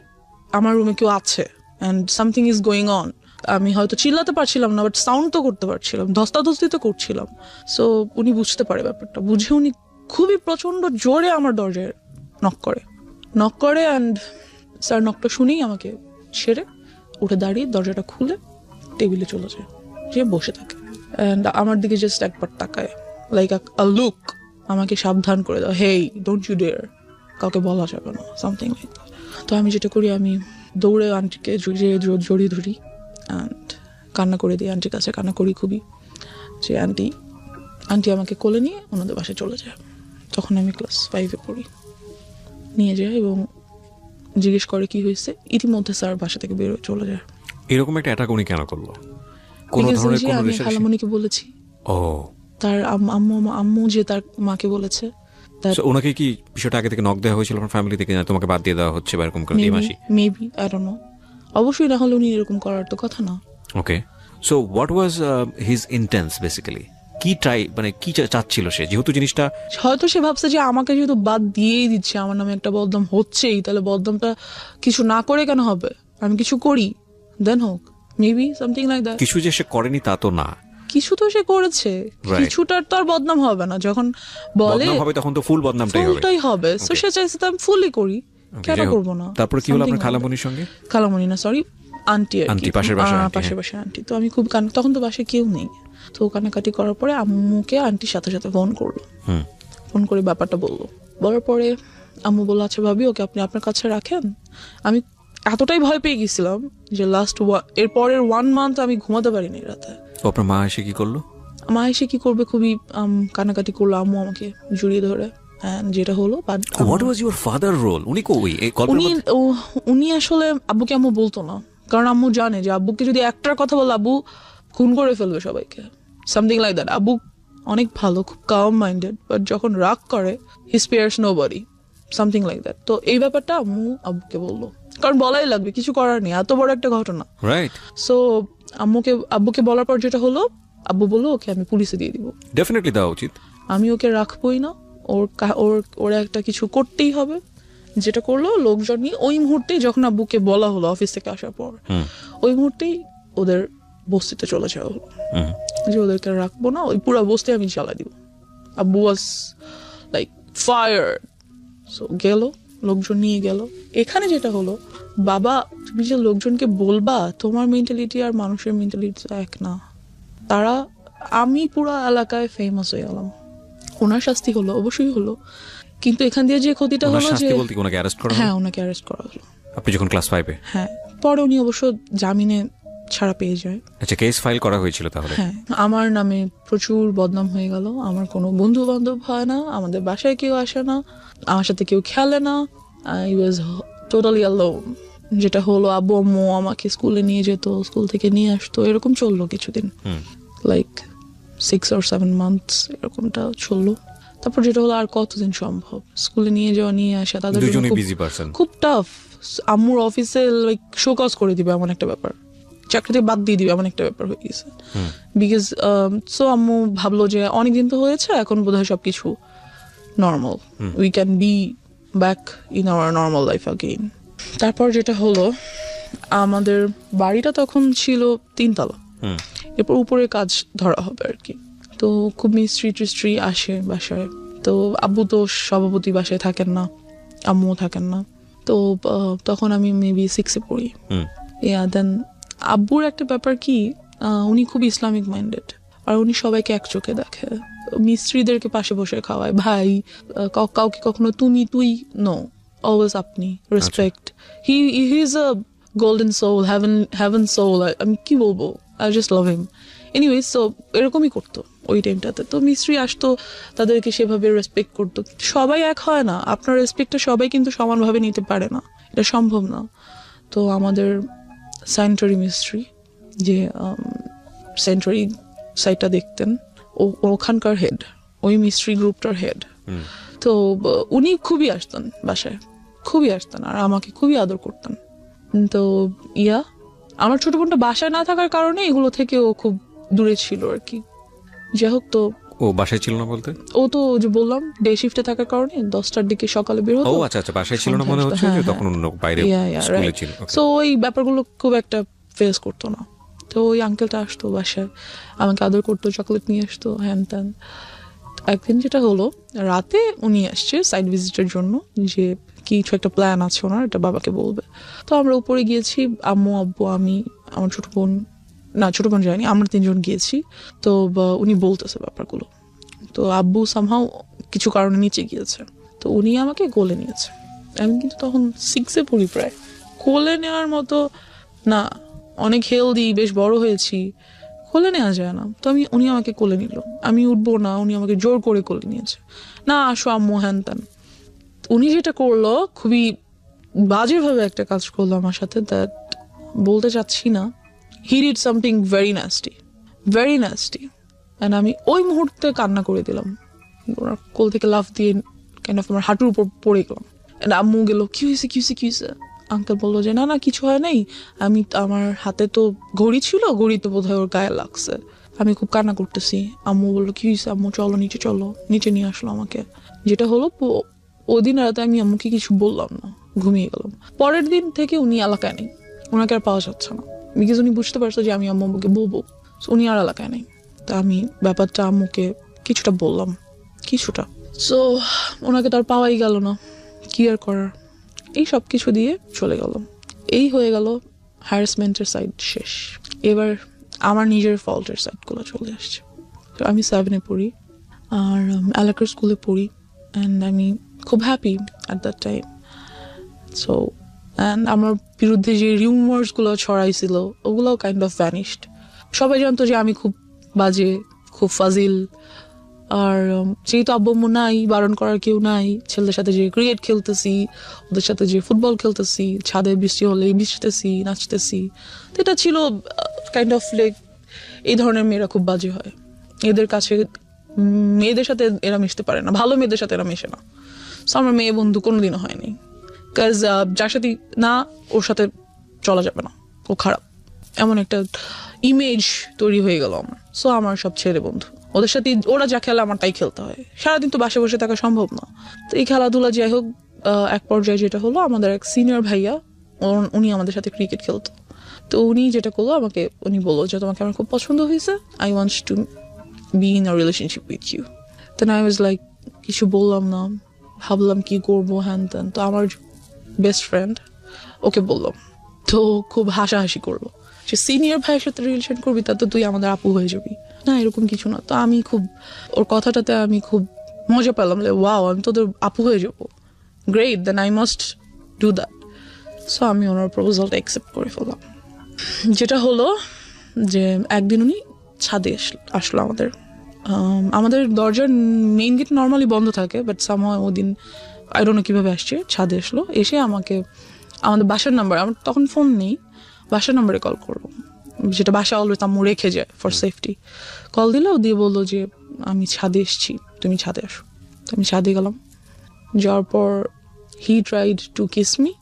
আমার রুমে কেউ আছে and something is going on. আমি হয়তো চিল্লাতে পারছিলাম না, বাট সাউন্ড তো করতে পারছিলাম, ধস্তাধস্তি তো করছিলাম। সো উনি বুঝতে পারে ব্যাপারটা, বুঝে উনি খুবই প্রচন্ড জোরে আমার দরজায় নক করে অ্যান্ড স্যার নকটা শুনেই আমাকে ছেড়ে উঠে দাঁড়িয়ে দরজাটা খুলে টেবিলে চলে যায়, যে বসে থাকে অ্যান্ড আমার দিকে জাস্ট একবার তাকায়, লাইক আ লুক, আমাকে সাবধান করে দাও, হেই ডোন্ট ইউ ডেয়ার, কাউকে বলা যাবে না, সামথিং লাইক দ্যাট। তো আমি যেটা করি, আমি দৌড়ে আন্টিকে জড়িয়ে ধরি অ্যান্ড কান্না করে দিই, আন্টির কাছে কান্না করি খুবই, যে আন্টি আমাকে কোলে নিয়ে ওনাদের বাসায় চলে যায়। তখন আমি ক্লাস 5-এ পড়ি। নিয়ে যায় এবং জিজ্ঞেস করে কি হয়েছে। ইতিমধ্যে স্যার বাসা থেকে বের হয়ে চলে যায়। এরকম একটা অ্যাটাক উনি কেন করলো? কোন ধরনের কোন আমি খালামণিকে বলেছি। ও, তার আম্মু যে তার মাকে বলেছে। ওনাকে কি বিষয়টা আগে থেকে নক দেওয়া হয়েছিল আপনার ফ্যামিলি থেকে, না তোমাকে বাদ দিয়ে দেওয়া হচ্ছে বা এরকম করে দিমাসি? Maybe, I don't know. অবশ্যই না হলে উনি এরকম করার তো কথা না। Okay, so what was his intense basically? কি চাচ্ছিল সে? যেহেতু জিনিসটা হয়তো সে ভাবছে যে আমাকে যেহেতু বাদ দিয়েই দিচ্ছে, আমার নামে একটা বদনাম হচ্ছেই, তাহলে বদনামটা কিছু না করে কেন হবে, আমি কিছু করি দেন হোক, মেবি সামথিং লাইক দ্যাট। কিছু যে সে করেনি তা তো না, কিছু তো সে করেছে, কিছুটার তো আর বদনাম হবে না। যখন বলে হবে তখন তো ফুল বদনামটাই হবে। সো সে চাইছে তো আমি ফুলই করি, কেন করবো না। তারপর কি হলো আপনার খালামণির সঙ্গে? খালামণি না, সরি, আন্টি, পাশের বাসায় আন্টি। তো আমি খুব তখন তো বাসায় কেউ নেই। তো কান্নাকাটি করার পরে আম্মুকে আন্টির সাথে ফোন করলো। ফোন করে ব্যাপারটা বলার পরে আম্মু বললো, আচ্ছা ভাবি, ওকে আপনি আপনার কাছে রাখেন। আমি এতটাই ভয় পেয়ে গেছিলাম যে এর পরের 1 মান্থ আমি ঘুমাতে পারিনি রাতে। আপনার মা এসে কি করলো? মা এসে কি করবে, খুবই কান্নাকাটি করলো। আম্মু আমাকে জড়িয়ে ধরে, যেটা হলো। What was your father role? উনি আসলে আব্বুকে আম্মু বলতো না, কারণ আম্মু জানে যে আব্বুকে যদি একটার কথা বলে আব্বু খুন করে ফেলবে সবাইকে, সামথিং লাইক দ্যাট। আব্বু অনেক ভালো, খুব কাম মাইন্ডেড, বাট যখন রাগ করে হি spares nobody, something like that. তো এই ব্যাপারটা আব্বুকে বললো, কারণ বলাই লাগবে, কিছু করার নেই, এত বড় একটা ঘটনা, রাইট? সো আব্বুকে বলার পর যেটা হলো, আব্বু বললো ওকে আমি পুলিশে দিয়ে দিব। ডেফিনেটলি দেওয়া উচিত, আমি ওকে রাখবোই না, ওর একটা কিছু করতেই হবে। যেটা করলো, লোকজন নিয়ে ওই মুহূর্তেই, যখন আব্বুকে বলা হলো অফিস থেকে আসার পর, ওই মুহূর্তেই ওদের বস্তিতে চলে যাওয়া হলো, যে ওদেরকে রাখবো না, ওই পুরো বস্তি আমি জ্বালা দিব। আব্বু ওয়াজ লাইক ফায়ার। সো গেল, লোকজন নিয়ে গেল। এখানে যেটা হলো, বাবা তুমি যে লোকজনকে বলবা, তোমার মেন্টালিটি আর মানুষের মেন্টালিটি এক না। আমি পুরো এলাকায় ফেমাস হয়ে গেলাম। ওনার শাস্তি হলো, অবশ্যই হলো, কিন্তু এখান দিয়ে যে ক্ষতিটা হলো যে ওনাকে অ্যারেস্ট করা হলো। আপনি যখন ক্লাস 5-এ? হ্যাঁ, পরে উনি অবশ্য জামিনে ছাড়া পেয়ে যায়। আচ্ছা, কেস ফাইল করা হয়েছিল তাহলে? হ্যাঁ, আমার নামে প্রচুর বদনাম হয়ে গেল। আমার কোনো বন্ধু বান্ধব হয় না, আমাদের বাসায় কেউ আসে না, আমার সাথে কেউ খেলে না। I was totally alone. যেটা হলো, আব্বু আম্মু আমাকে স্কুলে নিয়ে যেত, স্কুল থেকে নিয়ে আসতো, এরকম চললো কিছুদিন, লাইক 6 or 7 months এরকমটা চললো। তারপর যেটা হলো, আর কতদিন সম্ভব স্কুলে নিয়ে যাওয়া, নিয়ে আসা, তাদের খুব টাফ। আম্মুর অফিসে লাইক শোকজ করে দিবে এমন একটা ব্যাপার, চাকরিতে বাদ দিয়ে দিবে এমন একটা ব্যাপার হয়ে গেছে। বিকজ সো আম্মু ভাবলো যে অনেকদিন তো হয়েছে, এখন বোধহয় সবকিছু normal, we can be back in our normal life again. তারপর যেটা হলো, আমাদের বাড়িটা তখন ছিল 3 তলা, এরপর উপরে কাজ ধরা হবে আর কি। তো খুব মিস্ত্রি আসে বাসায়। তো আব্বু তো সভাপতি বাসায় থাকেন না, আম্মুও থাকেন না। তো তখন আমি মেবি 6-এ পড়ি। দেন আব্বুর একটা ব্যাপার কি, উনি খুব ইসলামিক মাইন্ডেড, আর উনি সবাইকে এক চোখে দেখে। মিস্ত্রিদেরকে পাশে বসে খাওয়ায়, ভাই, কাউকে কখনো তুমি তুই, নো, অলওয়েজ আপনি, respect. He is a golden soul, heaven soul. আমি কি বলবো, I just love him. Anyways, so এরকমই করতো ওই টাইমটাতে। তো মিস্ত্রি আসতো, তাদেরকে সেভাবে রেসপেক্ট করতো। সবাই এক হয় না, আপনার রেসপেক্টটা সবাই কিন্তু সমানভাবে নিতে পারে না, এটা সম্ভব না। তো আমাদের স্যানিটারি মিস্ত্রি, যে স্যানিটারি সাইটটা দেখতেন, ওখানকার হেড, ওই মিস্ত্রি গ্রুপটার হেড। তো উনি খুবই আসতেন বাসায়, খুবই আসতেন, আর আমাকে খুবই আদর করতেন। তো আমার ছোট বোনটা বাসায় না থাকার কারণে এগুলো থেকে ও খুব দূরে ছিল আর কি। যাই হোক, তো ও বাসায় ছিল না বলতে, ও তো যে বললাম ডে শিফটে থাকার কারণে 10টার দিকে সকালে বের হতো। ও আচ্ছা আচ্ছা, বাসায় ছিল না মনে হচ্ছে, যে তখন অন্য বাইরে স্কুলে ছিল। সো ওই ব্যাপারগুলো খুব একটা ফেস করতো না। তো ওই আঙ্কেলটা আসতো বাসায়, আমাকে আদর করতো, চকলেট নিয়ে আসতো, হ্যান ত্যান। একদিন যেটা হলো, রাতে উনি আসছে সাইড ভিজিটের জন্য, যে কিছু একটা প্ল্যান আছে ওনার, এটা বাবাকে বলবে। তো আমরা উপরে গিয়েছি, আম্মু, আব্বু, আমি, আমার ছোট বোন যায়নি, আমরা 3 জন গিয়েছি। তো উনি বলতেছে ব্যাপারগুলো। তো আব্বু সামহাও কিছু কারণে নিচে গিয়েছে, তো উনি আমাকে কোলে নিয়েছে। আমি কিন্তু তখন 6-এ পড়ি প্রায়। কোলে নেওয়ার মতো না, অনেক হেলদি, বেশ বড় হয়েছি, কোলে নেওয়া যায় না। তো উনি আমাকে কোলে নিল, আমি উঠবো না, উনি আমাকে জোর করে কোলে নিয়েছে, না আসো আম্মু, হ্যান ত্যান। উনি যেটা করলো, খুবই বাজেভাবে একটা কাজ করলো আমার সাথে, দ্যাট বলতে চাচ্ছি না। He did something very nasty, very nasty. And আমি ওই মুহূর্তে কান্না করে দিলাম, ওনার কোল থেকে লাফ দিয়ে কাইন্ড অফ আমার হাঁটুর উপর পড়ে গেলাম। অ্যান্ড আম্মু গেল, কি হয়েছে। আঙ্কেল বললো যে না কিছু হয় নাই, আমার হাতে তো ঘড়ি ছিল, ঘড়ি তো বোধহয় ওর গায়ে লাগছে। আমি খুব কান্না করতেছি। আম্মু বললো, কি হয়েছে আম্মু, চলো নিচে নিয়ে আসলো আমাকে। যেটা হলো, ওদিন রাতে আমি আম্মুকে কিছু বললাম না, ঘুমিয়ে গেলাম। পরের দিন থেকে উনি এলাকায় নেই, ওনাকে আর পাওয়া যাচ্ছে না, বিকজ উনি বুঝতে পারছে যে আমি আম্মুকে বলবো, উনি আর এলাকায় নেই। তা আমি ব্যাপারটা আম্মুকে কিছুটা বললাম, সো ওনাকে তো আর পাওয়াই গেল না, কি আর করার। এই সব কিছু দিয়ে চলে গেল, এই হয়ে গেল হ্যারাসমেন্টের সাইড শেষ। এবার আমার নিজের ফল্টের সাইডগুলো চলে আসছে। তো আমি 7-এ পড়ি, আর এলাকার স্কুলে পড়ি, অ্যান্ড আমি খুব happy at that time. So and আমার বিরুদ্ধে যে রিউমার্সগুলো ছড়াইছিল, ওগুলোও কাইন্ড অফ ভ্যানিশড। সবাই জানতো যে আমি খুব বাজে, খুব ফাজিল। আর যেহেতু আব্বু নাই, বারণ করার কেউ নাই, ছেলেদের সাথে যে ক্রিকেট খেলতেছি, ওদের সাথে যে ফুটবল খেলতেছি, ছাদে বৃষ্টি হলে ভিজতেছি, নাচতেছি, তো এটা ছিল কাইন্ড অফ লাইক, এই ধরনের মেয়েরা খুব বাজে হয়, এদের কাছে মেয়েদের সাথে এরা মিশতে পারে না, ভালো মেয়েদের সাথে এরা মেশে না। সো আমার মেয়ে বন্ধু কোনোদিনও হয়নি, কাজ যার সাথে না ওর সাথে চলা যাবে না, ও খারাপ, এমন একটা ইমেজ তৈরি হয়ে গেল আমার। সো আমার সব ছেলে বন্ধু, ওদের সাথে ওরা যা খেলে আমার তাই খেলতে হয়, সারাদিন তো বাসে বসে থাকা সম্ভব না। তো এই খেলাধুলা যাই হোক, এক পর্যায়ে যেটা হলো, আমাদের এক সিনিয়র ভাইয়া, উনি আমাদের সাথে ক্রিকেট খেলতো। তো উনি যেটা করলো, উনি বললো যে তোমাকে আমার খুব পছন্দ হয়েছে, I want to be in a relationship with you. Then I was like, কিছু বললাম না, ভাবলাম কি করবো, হ্যান ত্যান। তো আমার বেস্ট ফ্রেন্ড ওকে বললাম, তো খুব হাসাহাসি করলো, যে সিনিয়র ভাইয়ের সাথে রিলেশন করবি, তাতে তুই আমাদের আপু হয়ে যাবি না, এরকম কিছু না। তো আমি খুব, ওর কথাটাতে আমি খুব মজা পেলাম, ওয়াও, আমি তোদের আপু হয়ে যাবো, great, then I must do that. So আমি ওনার প্রপোজালটা অ্যাকসেপ্ট করে ফেললাম। যেটা হলো যে একদিন উনি ছাদে আসলো আমাদের দরজার মেইন গেট নর্মালি বন্ধ থাকে, বাট সামহাউ ওদিন আই ডোন্ট নো কীভাবে আসছে, ছাদে আসলো, এসে আমাকে আমাদের বাসার নাম্বার, আমার তখন ফোন নেই, বাসার নাম্বারে কল করবো, যেটা বাসা অলওয়েজ আম্মু রেখে যায় ফর সেফটি। কল দিল, দিয়ে বললো যে আমি ছাদে এসছি, তুমি ছাদে আসো। তো আমি ছাদে গেলাম, যাওয়ার পর he tried to kiss me,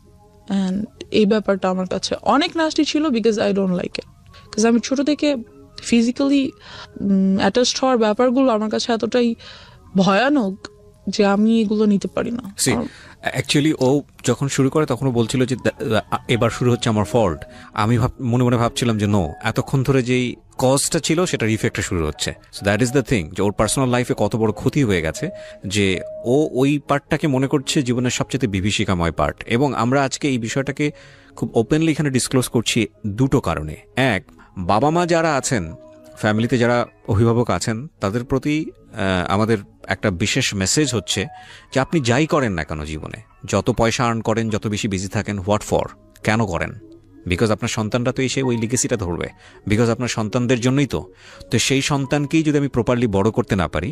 and এই ব্যাপারটা আমার কাছে অনেক নাস্টি ছিল, because I don't like it. Because আমি ছোটো থেকে ফিজিক্যালি অ্যাটাচড হওয়ার ব্যাপারগুলো আমার কাছে এতটাই ভয়ানক যে আমি এগুলো নিতে পারি না। অ্যাকচুয়ালি ও যখন শুরু করে তখনও বলছিল যে এবার শুরু হচ্ছে আমার ফল্ট। আমি মনে মনে ভাবছিলাম যে নো, এতক্ষণ ধরে যেই কজটা ছিল সেটার ইফেক্টটা শুরু হচ্ছে। So that is the thing, যে ওর পার্সোনাল লাইফে কত বড় ক্ষতি হয়ে গেছে, যে ও ওই পার্টটাকে মনে করছে জীবনের সবচেয়ে বিভীষিকাময় পার্ট। এবং আমরা আজকে এই বিষয়টাকে খুব ওপেনলি এখানে ডিসক্লোজ করছি দুটো কারণে। এক, বাবা মা যারা আছেন, ফ্যামিলিতে যারা অভিভাবক আছেন, তাদের প্রতি আমাদের একটা বিশেষ মেসেজ হচ্ছে যে আপনি যাই করেন না কেন জীবনে, যত পয়সা আর্ন করেন, যত বেশি বিজি থাকেন, হোয়াট ফর, কেন করেন? বিকজ আপনার সন্তানরা তো এসে ওই লিগেসিটা ধরবে, বিকজ আপনার সন্তানদের জন্যই তো সেই সন্তানকেই যদি আমি প্রপারলি বড় করতে না পারি,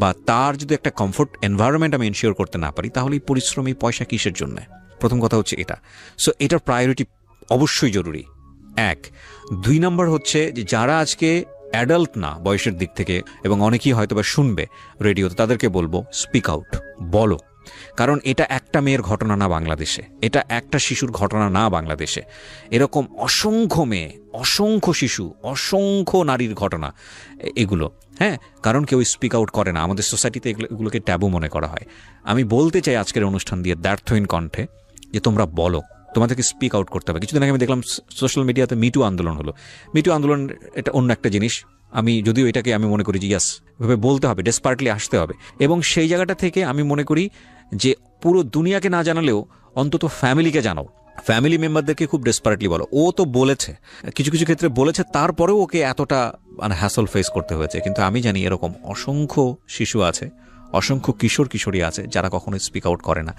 বা তার যদি একটা কমফোর্ট এনভায়রনমেন্ট আমি এনশিওর করতে না পারি, তাহলে এই পরিশ্রম, এই পয়সা কিসের জন্য? প্রথম কথা হচ্ছে এটা। সো এটার প্রায়োরিটি অবশ্যই জরুরি, 1। 2 নম্বর হচ্ছে যে যারা আজকে অ্যাডাল্ট না বয়সের দিক থেকে, এবং অনেকেই হয়তো বা শুনবে রেডিওতে, তাদেরকে বলবো স্পিক আউট, বলো। কারণ এটা একটা মেয়ের ঘটনা না বাংলাদেশে, এটা একটা শিশুর ঘটনা না বাংলাদেশে, এরকম অসংখ্য মেয়ে, অসংখ্য শিশু, অসংখ্য নারীর ঘটনা এগুলো। হ্যাঁ, কারণ কেউ স্পিক আউট করে না, আমাদের সোসাইটিতে এগুলোকে ট্যাবু মনে করা হয়। আমি বলতে চাই আজকের অনুষ্ঠান দিয়ে দ্ব্যর্থহীন কণ্ঠে যে তোমরা বলো, তোমাদেরকে স্পিক আউট করতে হবে। কিছুদিন আগে আমি দেখলাম সোশ্যাল মিডিয়াতে মিটু আন্দোলন হলো। মিটু আন্দোলন এটা অন্য একটা জিনিস, আমি যদিও এটাকে আমি মনে করি যে ইয়াস, এভাবে বলতে হবে, ডেসপার্টলি আসতে হবে। এবং সেই জায়গাটা থেকে আমি মনে করি যে পুরো দুনিয়াকে না জানালেও অন্তত ফ্যামিলিকে জানাও, ফ্যামিলি মেম্বারদেরকে খুব ডেসপারেটলি বলো। ও তো বলেছে, কিছু কিছু ক্ষেত্রে বলেছে, তারপরেও ওকে এতটা হ্যাসল ফেস করতে হয়েছে। কিন্তু আমি জানি এরকম অসংখ্য শিশু আছে, অসংখ্য কিশোর কিশোরী আছে যারা কখনো স্পিক আউট করে না।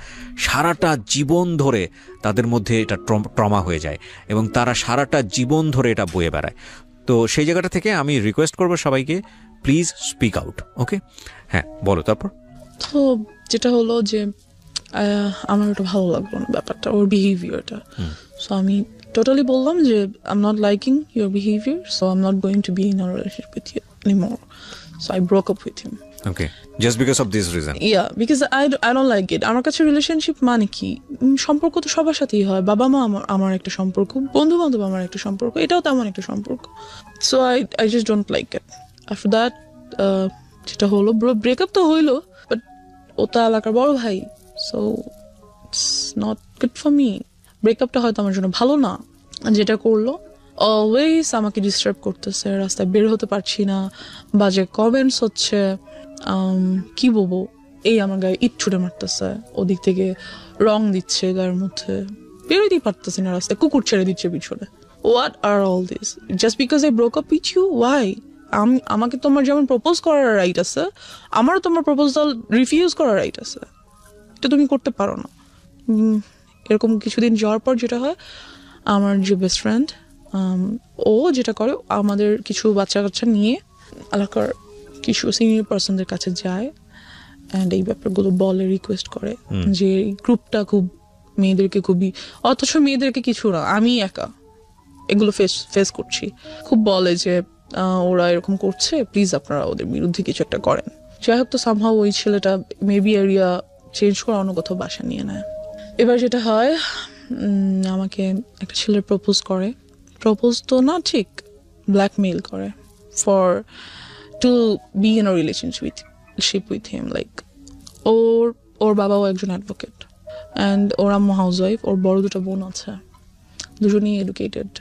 সারাটা জীবন ধরে তাদের মধ্যে এটা ট্রমা হয়ে যায় এবং তারা সারাটা জীবন ধরে এটা বয়ে বেড়ায়। তো সেই জায়গাটা থেকে আমি রিকোয়েস্ট করবো সবাইকে, প্লিজ স্পিক আউট। ওকে, হ্যাঁ বলো। তারপর তো যেটা হলো যে আমার ওটা ভালো লাগলো না ব্যাপারটা, ওর বিহেভিয়ারটা। সো আমি টোটালি বললাম যে I am not liking your behaviour, so I am not going to be in a relationship with you anymore. So I broke up with him. Okay, just because of this reason? Yeah, because I don't like it. আমার কাছে relationship মানে কি, সম্পর্ক তো সবার সাথেই হয়। বাবা মা আমার একটা সম্পর্ক, বন্ধু বান্ধব আমার একটা সম্পর্ক, এটাও তেমন একটা সম্পর্ক। So I just don't like it. After that যেটা হলো, ব্রেকআপ তো হইলো, বাট ও তো এলাকার বড় ভাই, so it's not good for me. ব্রেকআপটা হয়তো আমার জন্য ভালো না। যেটা করলো, অলওয়েজ আমাকে ডিস্টার্ব করতেছে, রাস্তায় বের হতে পারছি না, বাজে কমেন্টস হচ্ছে, কি বলবো, এই আমার গায়ে ইট ছুটে মারতেছে, ওদিক থেকে রং দিচ্ছে গায়ের মধ্যে, বেরোতেই পারতেছি না রাস্তায়, কুকুর ছেড়ে দিচ্ছে পিছনে। What are all this? Just because I broke up with you? Why? আমাকে তোমার যেমন প্রপোজ করার রাইট আছে, আমারও তোমার প্রপোজাল রিফিউজ করার রাইট আছে। এটা তুমি করতে পারো না। এরকম কিছুদিন যাওয়ার পর যেটা হয়, আমার যে বেস্ট ফ্রেন্ড, ও যেটা করে, আমাদের কিছু বাচ্চা কাচ্চা নিয়ে এলাকার কিছু সিনিয়র পার্সনদের কাছে যায় অ্যান্ড এই ব্যাপারগুলো বলে, রিকোয়েস্ট করে যে এই গ্রুপটা খুব মেয়েদেরকে খুবই, অথচ মেয়েদেরকে কিছু না, আমি একা এগুলো ফেস করছি, খুব বলে যে ওরা এরকম করছে, প্লিজ আপনারা ওদের বিরুদ্ধে কিছু একটা করেন। যাই হোক, তো সামহাও ওই ছেলেটা মেবি এরিয়া চেঞ্জ করে অন্য কোথাও বাসা নিয়ে নেয়। এবার যেটা হয়, আমাকে একটা ছেলে প্রপোজ করে, প্রপোজ তো না ঠিক, ব্ল্যাকমেইল করে for to be in a relationship with him. Like ওর বাবাও একজন অ্যাডভোকেট অ্যান্ড ওর আম্মু হাউস ওয়াইফ, ওর বড় দুটো বোন আছে, দুজনেই এডুকেটেড।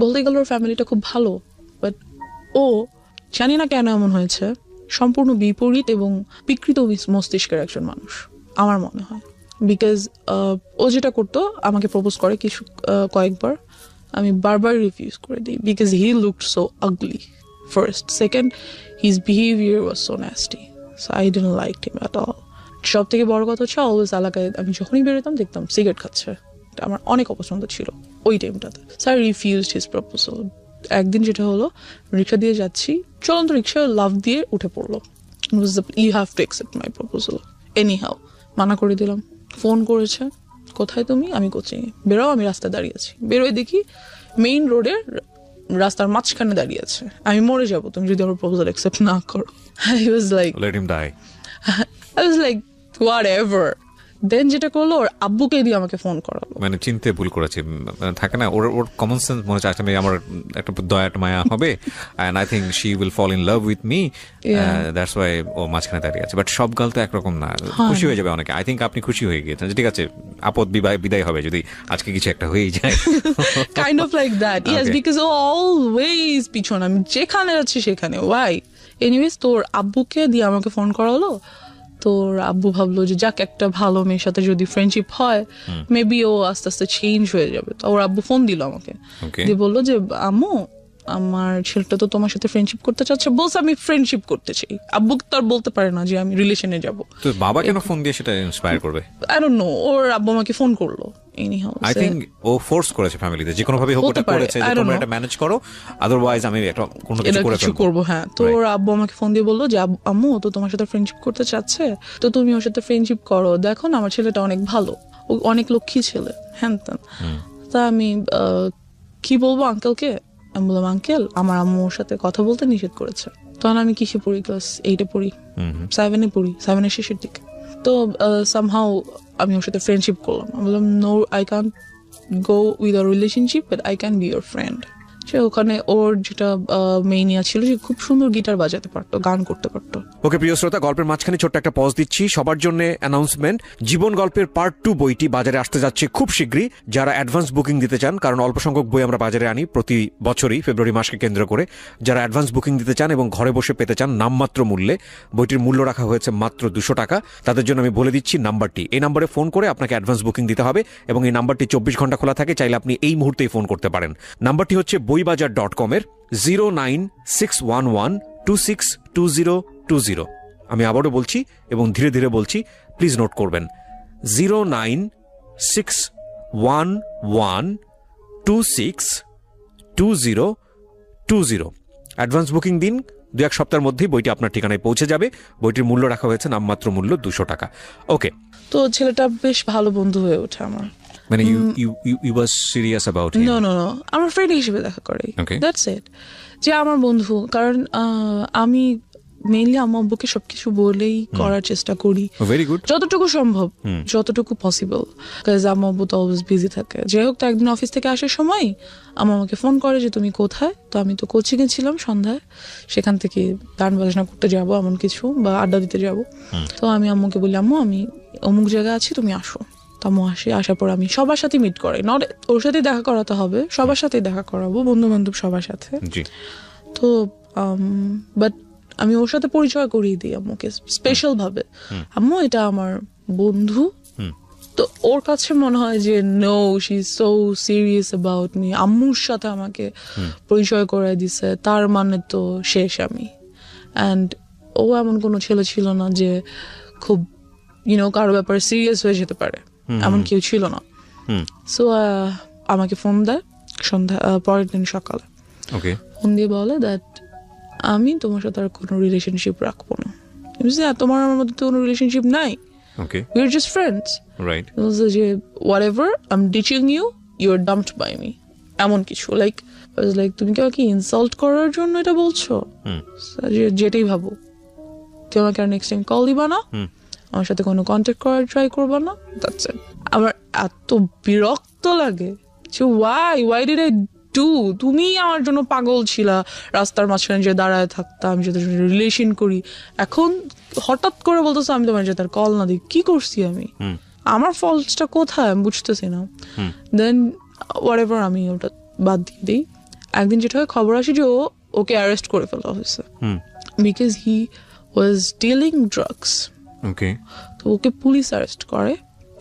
বলতে গেলে ওর ফ্যামিলিটা খুব ভালো, বাট ও জানি না কেন এমন হয়েছে, সম্পূর্ণ বিপরীত এবং বিকৃত মস্তিষ্কের একজন মানুষ আমার মনে হয়। বিকজ ও যেটা করতো, আমাকে প্রপোজ করে কয়েকবার, আমি বারবার রিফিউজ করে দিই, because he looked so ugly first, second his behaviour was so nasty, so I didn't like him at all. সব থেকে বড় কথা হচ্ছে, অলওয়েজ এলাকায় আমি যখনই বেরোতাম দেখতাম সিগারেট খাচ্ছে, এটা আমার অনেক অপছন্দ ছিল ওই টাইমটাতে। So I refused his proposal. একদিন যেটা হলো, রিক্সা দিয়ে যাচ্ছি, চলন্ত রিক্সা লাফ দিয়ে উঠে পড়লো, you have to accept my proposal anyhow. মানা করে দিলাম। ফোন করেছে, কোথায় তুমি? আমি কোচিংয়ে। বেরোও, আমি রাস্তায় দাঁড়িয়ে আছি। বেরোয় দেখি মেইন রোডের রাস্তার মাঝখানে দাঁড়িয়ে আছে, আমি মরে যাবো তুমি যদি আমার প্রপোজাল অ্যাকসেপ্ট না করো। I was like, let him die. I was like, whatever. দেন যেটা করলো, ওর আব্বুকে দিয়ে আমাকে ফোন করালো। মানে চিনতে ভুল করেছে, মানে থাকে না ওর কমন সেন্স মনে হচ্ছে আসলে আমার একটা দয়াট মায়া হবে, and I think she will fall in love with me, that's why ও মাঝখানে দাঁড়িয়ে আছে। বাট সব গাল তো একরকম না, খুশি হয়ে যাবে অনেকে। আই থিঙ্ক আপনি খুশি হয়ে গিয়েছেন, ঠিক আছে, আপদ বিদায় হবে যদি আজকে কিছু একটা হয়েই যায়। Kind of like that, yes, because O always পিছনে, আমি যেখানে যাচ্ছি সেখানে। ওয়াই? এনিওয়েজ, তোর আব্বুকে দিয়ে আমাকে ফোন করালো। তোর আব্বু ভাবলো যে যাক, একটা ভালো মেয়ের সাথে যদি ফ্রেন্ডশিপ হয়, মেবি ও আস্তে আস্তে চেঞ্জ হয়ে যাবে। তো ওর আব্বু ফোন দিল আমাকে, দিয়ে বললো যে আম্মু, আমার ছেলেটা তো তোমার সাথে ফ্রেন্ডশিপ করতে চাচ্ছে, বলছে আমি ফ্রেন্ডশিপ করতে চাই। আব্বু তো আর বলতে পারে না যে আমি রিলেশনে যাব। তো বাবা কেন ফোন দিয়ে সেটা ইন্সপায়ার করবে? আই ডোন্ট নো, ওর আব্বু আমাকে ফোন করলো এনিহাউ। আই থিংক ও ফোর্স করেছে ফ্যামিলিতে, যে কোনো ভাবে হোক ওটা করেছে যে তোমরা এটা ম্যানেজ করো, আদারওয়াইজ আমি একটা কোনো কিছু করে ফেলবো। করবো, হ্যাঁ। তো ওর আব্বু আমাকে ফোন দিয়ে বললো যে আম্মু তো তোমার সাথে ফ্রেন্ডশিপ করতে চাচ্ছে, তো তুমি ওর সাথে ফ্রেন্ডশিপ করো, দেখো না আমার ছেলেটা অনেক ভালো, ও অনেক লক্ষ্মী ছেলে, হ্যান ত্যান। তা আমি কি বলবো আঙ্কেলকে? আমি বললাম আঙ্কেল আমার আম্মু ওর সাথে কথা বলতে নিষেধ করেছে। তখন আমি কিসে পড়ি, ক্লাস 8-এ পড়ি, 7-এ পড়ি, 7-এর শেষের দিকে। তো সামহাউ আমি ওর সাথে ফ্রেন্ডশিপ করলাম। আমি বললাম no, I can't go with a relationship, but I can be your friend. সে ওখানে ওর যেটা মেইনিয়া ছিল, সে খুব সুন্দর গিটার বাজাতে পারতো, গান করতে পারতো। ওকে প্রিয় শ্রোতা, গল্পের মাঝখানে ছোট্ট একটা পজ দিচ্ছি সবার জন্য অ্যানাউন্সমেন্ট। জীবন গল্পের পার্ট 2 বইটি বাজারে আসতে যাচ্ছে খুব শীঘ্রই। যারা অ্যাডভান্স বুকিং দিতে চান, কারণ অল্প সংখ্যক বই আমরা বাজারে আনি প্রতি বছরই ফেব্রুয়ারি মাসকে কেন্দ্র করে, যারা অ্যাডভান্স বুকিং দিতে চান এবং ঘরে বসে পেতে চান নামমাত্র মূল্যে, বইটির মূল্য রাখা হয়েছে মাত্র 200 টাকা। তাদের জন্য আমি বলে দিচ্ছি নাম্বারটি, এই নাম্বারে ফোন করে আপনাকে অ্যাডভান্স বুকিং দিতে হবে এবং এই নাম্বারটি 24 ঘন্টা খোলা থাকে, চাইলে আপনি এই মুহূর্তেই ফোন করতে পারেন। নাম্বারটি হচ্ছে boibajar.com এর 09611262020। আমি আবারও বলছি এবং ধীরে ধীরে বলছি, প্লিজ নোট করবেন, 09611262020। অ্যাডভান্স বুকিং দিন, 2-1 সপ্তাহের মধ্যেই বইটি আপনার ঠিকানায় পৌঁছে যাবে। বইটির মূল্য রাখা হয়েছে নামমাত্র মূল্য 200 টাকা। ওকে, তো ছেলেটা বেশ ভালো বন্ধু হয়ে ওঠে আমার। মানে you were serious about him? No, আমার ফ্রেন্ড হিসেবে দেখা করে, দ্যাটস ইট। যে আমার বন্ধু, কারণ আমি মেইনলি আমার আব্বুকে সবকিছু বলেই করার চেষ্টা করি, ভেরি গুড, যতটুকু সম্ভব, যতটুকু পসিবল, কাজ আমার আব্বু তো অলওয়েজ বিজি থাকে। যাই হোক, তো একদিন অফিস থেকে আসার সময় আমাকে ফোন করে যে তুমি কোথায়? তো আমি তো কোচিংয়ে ছিলাম সন্ধ্যায়, সেখান থেকে গান বাজনা করতে যাবো এমন কিছু, বা আড্ডা দিতে যাবো। তো আমি আম্মুকে বললাম আম্মু আমি অমুক জায়গায় আছি, তুমি আসো। তামু আসার পর আমি সবার সাথে মিট করাই, নট ওর সাথেই দেখা করাতে হবে, সবার সাথেই দেখা করাবো, বন্ধু বান্ধব সবার সাথে। তো বাট আমি ওর সাথে পরিচয় করিয়ে দিই আম্মুকে স্পেশাল ভাবে, আম্মু এটা আমার বন্ধু। তো ওর কাছে মনে হয় যে no, she is so serious about me, আম্মুর সাথে আমাকে পরিচয় করাই দিছে, তার মানে তো শেষ আমি। অ্যান্ড ও এমন কোনো ছেলে ছিল না যে খুব কারো ব্যাপারে সিরিয়াস হয়ে যেতে পারে, এমন কেউ ছিল না। সো আমাকে ফোন দেয় সন্ধ্যা, পরের দিন সকালে ফোন দিয়ে বলে দ্যাট আমি তোমার সাথে আর কোনো রিলেশনশিপ রাখবো না। তোমার আমার মধ্যে তো কোনো রিলেশনশিপ নাই, we are just friends, right? যে whatever, I'm ditching you, you're dumped by me, এমন কিছু। লাইক তুমি কি আমাকে ইনসাল্ট করার জন্য এটা বলছো? যেটাই ভাবো, তুমি আমাকে আর নেক্সট টাইম কল দিবা না, আমার সাথে কোনো কন্ট্যাক্ট করার ট্রাই করবা না, দ্যাটস ইট। আমার এত বিরক্ত লাগে যে why did I do? তুমি আমার জন্য পাগল ছিলা, রাস্তার মাঝখানে যে দাঁড়ায় থাকতাম, আমি সাথে রিলেশন করি, এখন হঠাৎ করে বলতেছো আমি তোমার সাথে কল না দিই। কি করছি আমি? আমার ফল্টটা কোথায় আমি বুঝতেছি না। দেন হোয়াটএভার, আমি ওটা বাদ দিয়ে দিই। একদিন যেটা হয়, খবর আসে যে ওকে অ্যারেস্ট করে ফেলা হয়েছে, because he was dealing drugs. তো ওকে পুলিশ অ্যারেস্ট করে,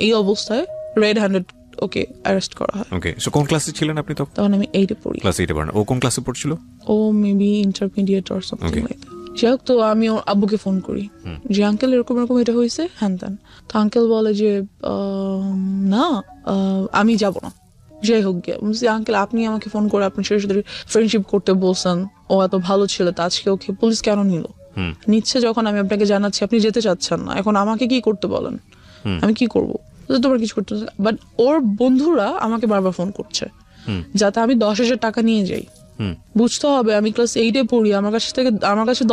এই অবস্থায় রেড হ্যান্ডেড ওকে অ্যারেস্ট করা হয়। ওকে, সো কোন ক্লাসে ছিলেন আপনি তখন? তখন আমি 8-এ পড়ি। ক্লাস 8-এ পড়েন। ও কোন ক্লাসে পড়ছিল? ও maybe intermediate or something like that. যাই হোক, তো আমি ওর আব্বুকে ফোন করি যে আঙ্কেল এরকম এটা হয়েছে, হ্যান ত্যান। তো আঙ্কেল বলে যে না, আমি যাব না। যাই হোক গিয়ে আঙ্কেল আপনি আমাকে ফোন করে আপনি সাথে ফ্রেন্ডশিপ করতে বলছেন, ও এত ভালো ছিল, তা আজকে ওকে পুলিশ কেন নিল? নিচ্ছে যখন আমি আপনাকে জানাচ্ছি, আপনি যেতে চাচ্ছেন না, এখন আমাকে কি করতে বলেন? আমি কি করবো? তোমার কিছু করতে। বাট ওর বন্ধুরা আমাকে বারবার ফোন করছে যাতে আমি 10,000 টাকা নিয়ে যাই। বুঝতে হবে আমি ক্লাস 8-এ পড়ি, আমার কাছে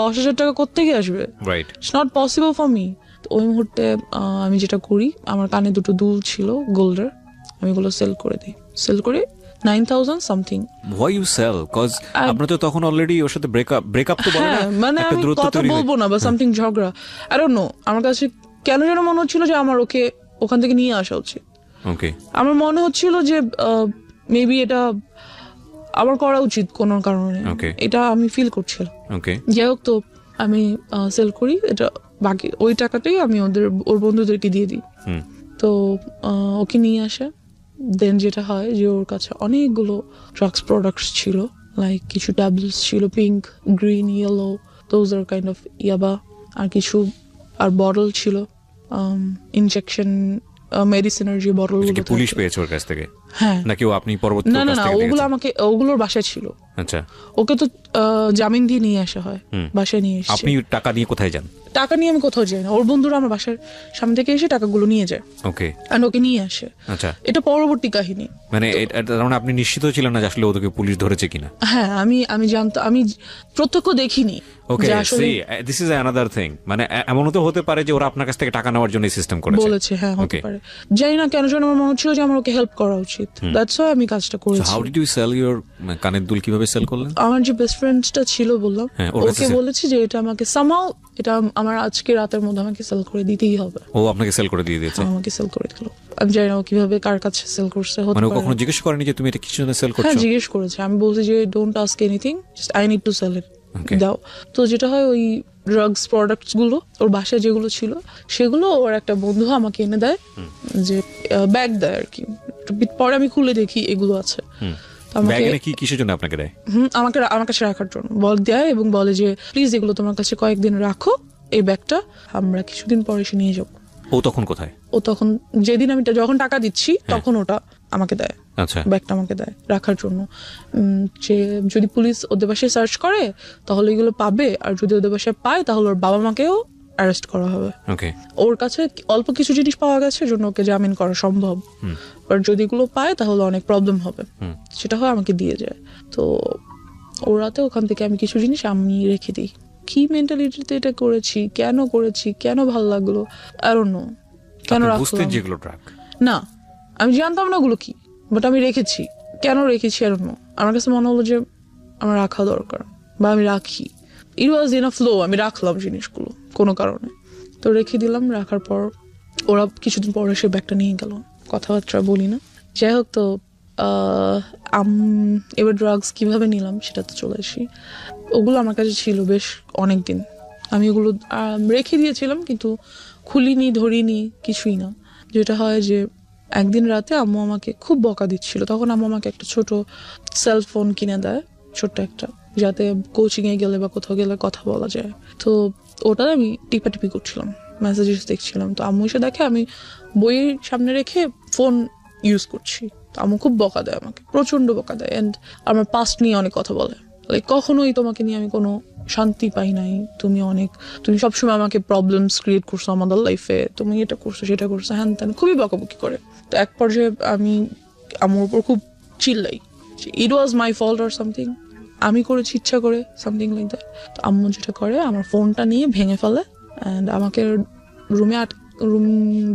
10,000 টাকা কোত্থেকে আসবে? It's not possible for me. ওই মুহূর্তে আমি যেটা করি, আমার কানে 2টো দুল ছিল গোল্ডের, আমি ওগুলো সেল করে দিই। সেল করে 9,000 something. Why you sell? Cause আপনি তো তখন অলরেডি ওর সাথে ব্রেকআপ তো বলে না, মানে আমি কথা বলবো না বা সামথিং ঝগড়া, আই ডোন্ট নো। আমার কাছে কেন যেন মনে হচ্ছিল যে আমার ওকে ওখান থেকে নিয়ে আসা উচিত। আমার মনে হচ্ছিল যে মেবি এটা আমার করা উচিত কোনো কারণে, এটা আমি ফিল করছিলাম। যাই হোক, তো আমি সেল করি, এটা বাকি ওই টাকাটাই আমি ওর বন্ধুদেরকে দিয়ে দিই। তো ওকে নিয়ে আসে। দেন যেটা হয় যে ওর কাছে অনেকগুলো ড্রাগস প্রোডাক্টস ছিল, লাইক কিছু ট্যাবলেটস ছিল, pink, green, yellow, those are kind of ইয়াবা। আর কিছু আর বটল ছিল, ইনজেকশন মেডিসিনের যে বটল। পুলিশ পেয়েছে ওর কাছ থেকে? হ্যাঁ। নাকি আপনি পরবর্তী? না, ওগুলো আমাকে, ওগুলোর বাসায় ছিল। আচ্ছা। ওকে তো জামিন দিয়ে নিয়ে আসা হয়, বাসায় নিয়ে এসে। আপনি টাকা নিয়ে কোথায় যান? টাকা নিয়ে আমি কোথাও যাই না, ওর বন্ধুরা আমার বাসার সামনে থেকে এসে টাকাগুলো নিয়ে যায়। ওকে। আর ওকে নিয়ে আসে। আচ্ছা, এটা পরবর্তী কাহিনী। মানে মানে আপনি নিশ্চিত ছিলেন না যে আসলে ওদেরকে পুলিশ ধরেছে কিনা? হ্যাঁ, আমি জানতাম, আমি প্রত্যক্ষ দেখিনি। Okay, see this is another thing. মানে এমনও তো হতে পারে যে ওরা আপনার কাছ থেকে টাকা নেওয়ার জন্য সিস্টেম করেছে বলেছে। হ্যাঁ, হতে পারে। জানি না কেন যেন আমার মনে হচ্ছিল যে আমার ওকে হেল্প করা উচিত, দ্যাটস হোয়াই আমি কাজটা করেছি। How did you sell your কানের দুল? কিভাবে সেল করলেন? আমার যে বেস্ট ফ্রেন্ডটা ছিল বললাম, ওকে বলেছি যে এটা আমাকে সামহাউ, এটা আমার আজকে রাতের মধ্যে আমাকে সেল করে দিতেই হবে। ও আপনাকে সেল করে দিয়ে দিয়েছে? আমাকে সেল করে দিল। আমি জানি না ও কিভাবে কার কাছে সেল করছে। মানে ও কখনো জিজ্ঞেস করেনি যে তুমি এটা কিছু জন্য সেল করছো? হ্যাঁ, জিজ্ঞেস করেছে। আমি বলছি যে don't ask anything, just I need to sell it, দাও। তো যেটা হয়, ওই ড্রাগস প্রোডাক্টস গুলো ওর বাসায় যেগুলো ছিল সেগুলো ওর একটা বন্ধু আমাকে এনে দেয়, যে ব্যাগ দেয় আর কি। পরে আমি খুলে দেখি এগুলো আছে। কিসের জন্য আপনাকে দেয়? আমাকে আমার কাছে রাখার জন্য দেয়, এবং বলে যে প্লিজ এগুলো তোমার কাছে কয়েকদিন রাখো, এই ব্যাগটা আমরা কিছুদিন পরে এসে নিয়ে যাবো। ও তখন কোথায়? ও তখন যেদিন আমি যখন টাকা দিচ্ছি তখন ওটা আমাকে দেয়। আচ্ছা, ব্যাগটা আমাকে দেয় রাখার জন্য, যে যদি পুলিশ ওদের বাসায় সার্চ করে তাহলে এগুলো পাবে, আর যদি ওদের বাসায় পায় তাহলে ওর বাবা মাকেও অ্যারেস্ট করা হবে। ওকে। ওর কাছে অল্প কিছু জিনিস পাওয়া গেছে, জন্য ওকে জামিন করা সম্ভব। আর যদি এগুলো পায় তাহলে অনেক প্রবলেম হবে, সেটা হয় আমাকে দিয়ে যায়। তো ওরাতে ওখান থেকে আমি কিছু জিনিস আমি রেখে দিই। কি মেন্টালিটিতে এটা করেছি, কেন ভালো লাগলো, আই ডোন্ট নো। কেন রাখলাম? যেগুলো ড্রাগ না, আমি জানতাম না ওগুলো কি, বাট আমি রেখেছি। কেন রেখেছি আই ডোন্ট নো। আমার কাছে মনে হলো যে আমার রাখা দরকার, বা আমি রাখি। ইট ওয়াজ ইন আ ফ্লো, আমি রাখলাম জিনিসগুলো কোনো কারণে। তো রেখে দিলাম। রাখার পর ওরা কিছুদিন পরে সে ব্যাগটা নিয়ে গেল, কথাবার্তা বলি না। যাই হোক, তো এবার ড্রাগস কিভাবে নিলাম সেটা তো চলে আসি। ওগুলো আমার কাছে ছিল বেশ অনেক দিন। আমি ওগুলো রেখে দিয়েছিলাম, কিন্তু খুলিনি, ধরিনি, কিছুই না। যেটা হয় যে একদিন রাতে আম্মু আমাকে খুব বকা দিচ্ছিল। তখন আম্মু আমাকে একটা ছোট সেলফোন কিনে দেয়, ছোট্ট একটা, যাতে কোচিংয়ে গেলে বা কোথাও গেলে কথা বলা যায়। তো ওটা আমি টিপাটিপি করছিলাম, মেসেজেস দেখছিলাম। তো আম্মু এসে দেখে আমি বইয়ের সামনে রেখে ফোন ইউজ করছি। তো আম্মু খুব বকা দেয় আমাকে, প্রচন্ড বকা দেয়। অ্যান্ড আমার পাস্ট নিয়ে অনেক কথা বলে, লাইক কখনোই তোমাকে নিয়ে আমি কোনো শান্তি পাই নাই, তুমি সবসময় আমাকে প্রবলেমস ক্রিয়েট করছো আমাদের লাইফে, তুমি এটা করছো সেটা করছো, হ্যান ত্যান, খুবই বকাবকি করে। তো এক পর্যায়ে আমি আমার উপর খুব চিল্লাই, ইট ওয়াজ মাই ফল্ট অর সামথিং, আমি করেছি ইচ্ছা করে, সামথিং লাইক দ্যাট। তো আম্মু যেটা করে, আমার ফোনটা নিয়ে ভেঙে ফেলে অ্যান্ড আমাকে রুম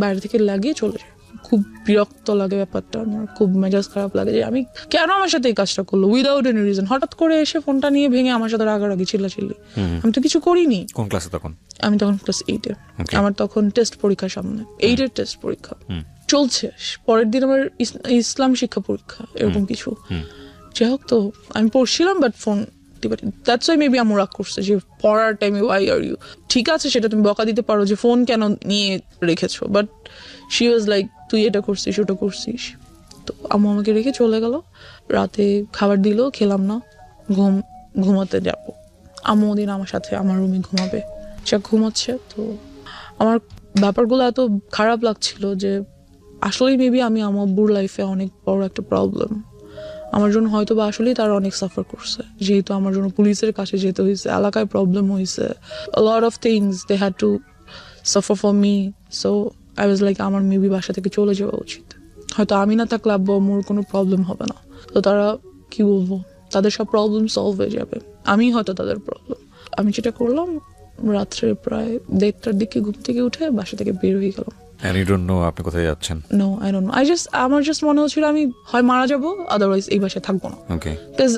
বাইরে থেকে লাগিয়ে চলে যায়। খুব বিরক্ত লাগে ব্যাপারটা, আমার খুব মেজাজ খারাপ লাগে যে আমি কেন আমার সাথে এই কাজটা করলো উইদাউট এনি রিজন। হঠাৎ করে এসে ফোনটা নিয়ে ভেঙে আমার সাথে রাগারাগি, চিল্লাচিল্লি। আমি তো কিছু করিনি। কোন ক্লাসে তখন? আমি তখন ক্লাস 8-এ। আমার তখন টেস্ট পরীক্ষা সামনে, 8-এর টেস্ট পরীক্ষা চলছে। পরের দিন আমার ইসলাম শিক্ষা পরীক্ষা, এরকম কিছু। যাই হোক, তো আমি পড়ছিলাম, but phone that's why maybe আমার রাগ করছে যে পড়ার টাইমে ওয়াই আর ইউ। ঠিক আছে, সেটা তুমি বকা দিতে পারো যে ফোন কেন নিয়ে রেখেছো, বাট শি ওয়াজ লাইক তুই এটা করছিস ওটা করছিস। তো আম্মু আমাকে রেখে চলে গেল। রাতে খাবার দিল, খেলাম না, ঘুমাতে যাব। আম্মু ওদিন আমার সাথে আমার রুমে ঘুমাবে, সে ঘুমাচ্ছে। তো আমার ব্যাপারগুলো এত খারাপ লাগছিল যে আসলেই মেবি আমি আমার আব্বুর লাইফে অনেক বড় একটা প্রবলেম। আমার জন্য হয়তো বা আসলেই তারা অনেক সাফার করছে, যেহেতু আমার জন্য পুলিশের কাছে যেতে হয়েছে, এলাকায় প্রবলেম হয়েছে, a lot of things they had to suffer for me. So I was like, আমার মেবি বাসা থেকে চলে যাওয়া উচিত। হয়তো আমি না থাকলে আব্বু আম্মুর কোনো প্রবলেম হবে না। তো তারা কি বলবো, তাদের সব প্রবলেম সলভ হয়ে যাবে, আমি হয়তো তাদের প্রবলেম। আমি যেটা করলাম, রাত্রে প্রায় 1:30টার দিকে ঘুম থেকে উঠে বাসা থেকে বের হয়ে গেলাম। And you don't know আপনি কোথায় যাচ্ছেন? No, I don't know. আমার জাস্ট মনে হচ্ছিল আমি হয় মারা যাবো, আদারওয়াইজ এই বাসায় থাকবো না। Okay. Because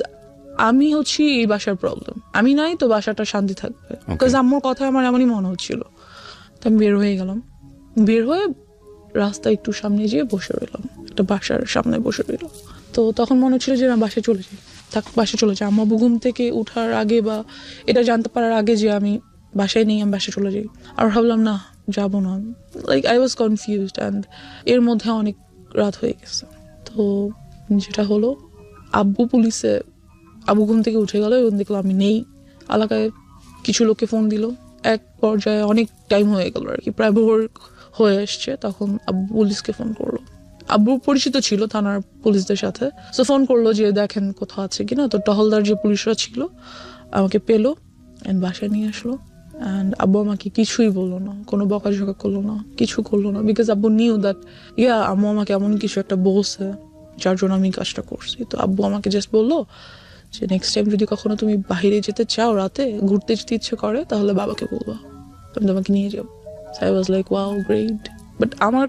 আমি হচ্ছি এই বাসার প্রবলেম, আমি নাই তো বাসাটা শান্তি থাকবে। Because আম্মুর কথা আমার এমনই মনে হচ্ছিল। তো আমি বের হয়ে গেলাম। বের হয়ে রাস্তা একটু সামনে যেয়ে বসে রইলাম, একটা বাসার সামনে বসে রইলাম। তো তখন মনে হচ্ছিল যে আমি বাসায় চলে যাই, বাসায় চলে যাই। আম্মু ঘুম থেকে উঠার আগে বা এটা জানতে পারার আগে যে আমি বাসায় নেই, আমি বাসায় চলে যাই। আর ভাবলাম না, যাবো না। Like I was confused and এর মধ্যে অনেক রাত হয়ে গেছে। তো যেটা হলো, আব্বু পুলিশে আবু ঘুম থেকে উঠে গেল এবং দেখলো আমি নেই। এলাকায় কিছু লোককে ফোন দিল, এক পর্যায়ে অনেক টাইম হয়ে গেল আর কি, প্রায় ভোর হয়ে এসছে। তখন আব্বু পুলিশকে ফোন করলো, আব্বু পরিচিত ছিল থানার পুলিশদের সাথে, তো ফোন করলো যে দেখেন কোথাও আছে কিনা। তো টহলদার যে পুলিশরা ছিল আমাকে পেলো অ্যান্ড বাসায় নিয়ে আসলো। অ্যান্ড আব্বু আমাকে কিছুই বললো না, কোনো বকাঝকা করলো না, কিছু করলো না, বিকজ আব্বু নিউ দ্যাট আম্মু আমাকে এমন কিছু একটা বলছে যার জন্য আমি কাজটা করছি। তো আব্বু আমাকে জাস্ট বললো যে নেক্সট টাইম যদি কখনো তুমি বাইরে যেতে চাও, রাতে ঘুরতে যেতে ইচ্ছে করে, তাহলে বাবাকে বলবা, আমি তোমাকে নিয়ে যাবো। I was like wow great. But আমার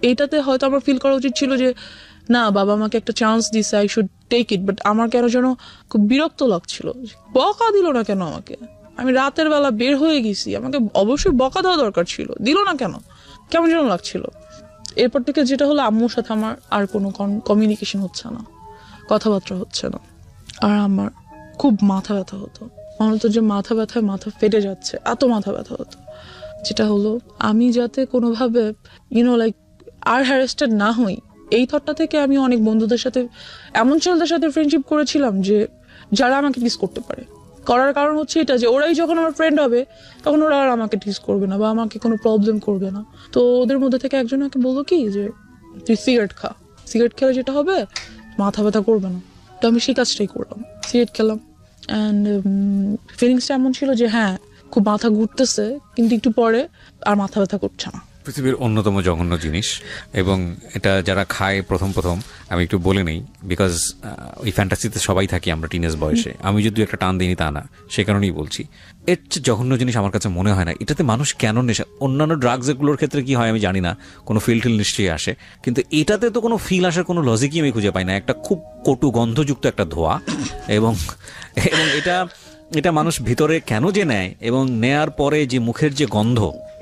এইটাতে হয়তো আমার ফিল করা উচিত ছিল যে না, বাবা আমাকে একটা চান্স দিছে, I should take it. But আমার কেন যেন খুব বিরক্ত লাগছিল, বকা দিল না কেন আমাকে? আমি রাতের বেলা বের হয়ে গেছি, আমাকে অবশ্যই বকা দেওয়া দরকার ছিল, দিল না কেন? কেমন যেন লাগছিল। এরপর থেকে যেটা হলো, আম্মুর সাথে আমার আর কোনো কমিউনিকেশন হচ্ছে না, কথাবার্তা হচ্ছে না। আর আমার খুব মাথা ব্যথা হতো, মনে হতো যে মাথা ব্যথায় মাথা ফেটে যাচ্ছে, এত মাথা ব্যথা হতো। যেটা হলো আমি যাতে কোনোভাবে লাইক আর হ্যারাসড না হই, এই থটটা থেকে আমি অনেক বন্ধুদের সাথে, এমন ছেলেদের সাথে ফ্রেন্ডশিপ করেছিলাম যে যারা আমাকে টিস করতে পারে। করার কারণ হচ্ছে এটা যে ওরাই যখন আমার ফ্রেন্ড হবে তখন ওরা আর আমাকে টিস করবে না বা আমাকে কোনো প্রবলেম করবে না। তো ওদের মধ্যে থেকে একজন আমাকে বললো কি যে তুই সিগারেট খা, সিগারেট খেলে যেটা হবে মাথা ব্যথা করবে না। তো আমি সেই কাজটাই করলাম, সিগারেট খেলাম। অ্যান্ড ফিলিংসটা এমন ছিল যে হ্যাঁ খুব মাথা ঘুরতেছে, কিন্তু একটু পরে আর মাথা ব্যথা করছে না। পৃথিবীর অন্যতম জঘন্য জিনিস, এবং এটা যারা খায় প্রথম আমি একটু বলে নেই, বিকজ ওই ফ্যান্টাসিতে সবাই থাকি আমরা টিনেজ বয়সে। আমি যদি একটা টান দিইনি তা না, সে কারণেই বলছি। এর চেয়ে জঘন্য জিনিস আমার কাছে মনে হয় না। এটাতে মানুষ কেন নেশা, অন্যান্য ড্রাগস এগুলোর ক্ষেত্রে কি হয় আমি জানি না, কোনো ফিল টিল নিশ্চয়ই আসে, কিন্তু এটাতে তো কোনো ফিল আসার কোনো লজিকই আমি খুঁজে পাই না। একটা খুব কটু গন্ধযুক্ত একটা ধোঁয়া, এবং এটা মানুষ ভিতরে কেন যে নেয়, এবং নেয়ার পরে যে মুখের যে গন্ধ,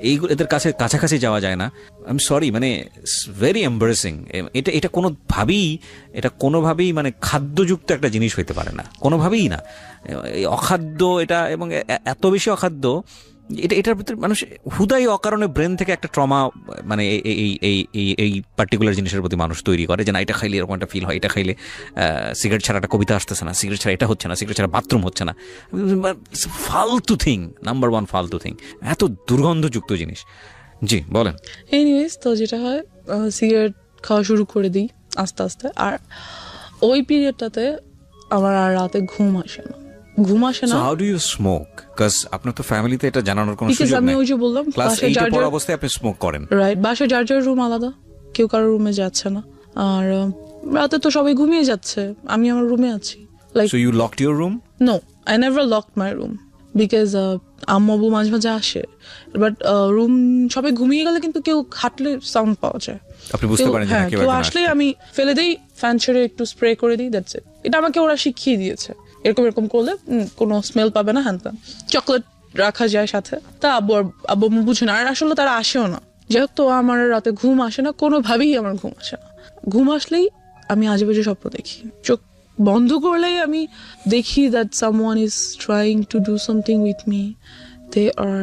এইগুলো এদের কাছাকাছি যাওয়া যায় না। আই এম সরি, মানে ভেরি এম্বারেসিং। এটা কোনোভাবেই মানে খাদ্যযুক্ত একটা জিনিস হইতে পারে না, কোনোভাবেই না। এই অখাদ্য এটা, এবং এত বেশি অখাদ্য, এটার ভিতরে মানুষ হুদাই অকারণে ব্রেন থেকে একটা ট্রমা, মানে এই পার্টিকুলার জিনিসের প্রতি মানুষ তৈরি করে যে না, এটা খাইলে এরকম একটা ফিল হয়, এটা খাইলে সিগারেট ছাড়া একটা কবিতা আসতেছে না, সিগারেট ছাড়া এটা হচ্ছে না, সিগারেট ছাড়া বাথরুম হচ্ছে না। ফালতু থিং, নাম্বার ওয়ান ফালতু থিং, এত দুর্গন্ধযুক্ত জিনিস। জি বলেন। এনিওয়েজ, তো যেটা হয় সিগারেট খাওয়া শুরু করে দিই আস্তে আস্তে। আর ওই পিরিয়ডটাতে আমার আর রাতে ঘুম আসে না। How do you smoke? Because আপনার তো ফ্যামিলিতে এটা জানানোর কোনো সুযোগ নেই। আমি ওই যে বললাম ক্লাস 8 পড়া অবস্থায় আপনি স্মোক করেন, রাইট? বাসায় যার যার রুম আলাদা, কেউ কারোর রুমে যাচ্ছে না। আর রাতে তো সবাই ঘুমিয়ে যাচ্ছে, আমি আমার রুমে আছি। Like So you locked your room? No, I never locked my room because আম্মু মাঝে মাঝে আসে, বাট রুম সবাই ঘুমিয়ে গেলে কিন্তু কেউ হাঁটলে সাউন্ড পাওয়া যায়। আপনি বুঝতে পারেন যে কেউ আসলে আমি ফেলে দেই, ফ্যান ছেড়ে একটু স্প্রে করে দিই, দ্যাটস ইট। এটা আমাকে ওরা শিখিয়ে দিয়েছে, এরকম করলে কোনো স্মেল পাবে না। হ্যাঁ, চকলেট রাখা যায় সাথে। তা আব্বু বুঝে না, আর আসলে তারা আসেও না। যাই হোক, তো আমার রাতে ঘুম আসে না, কোনোভাবেই আমার ঘুম আসে না। ঘুম আসলেই আমি আজেবাজে স্বপ্ন দেখি, চোখ বন্ধ করলেই আমি দেখি that someone is trying to do something with me, they are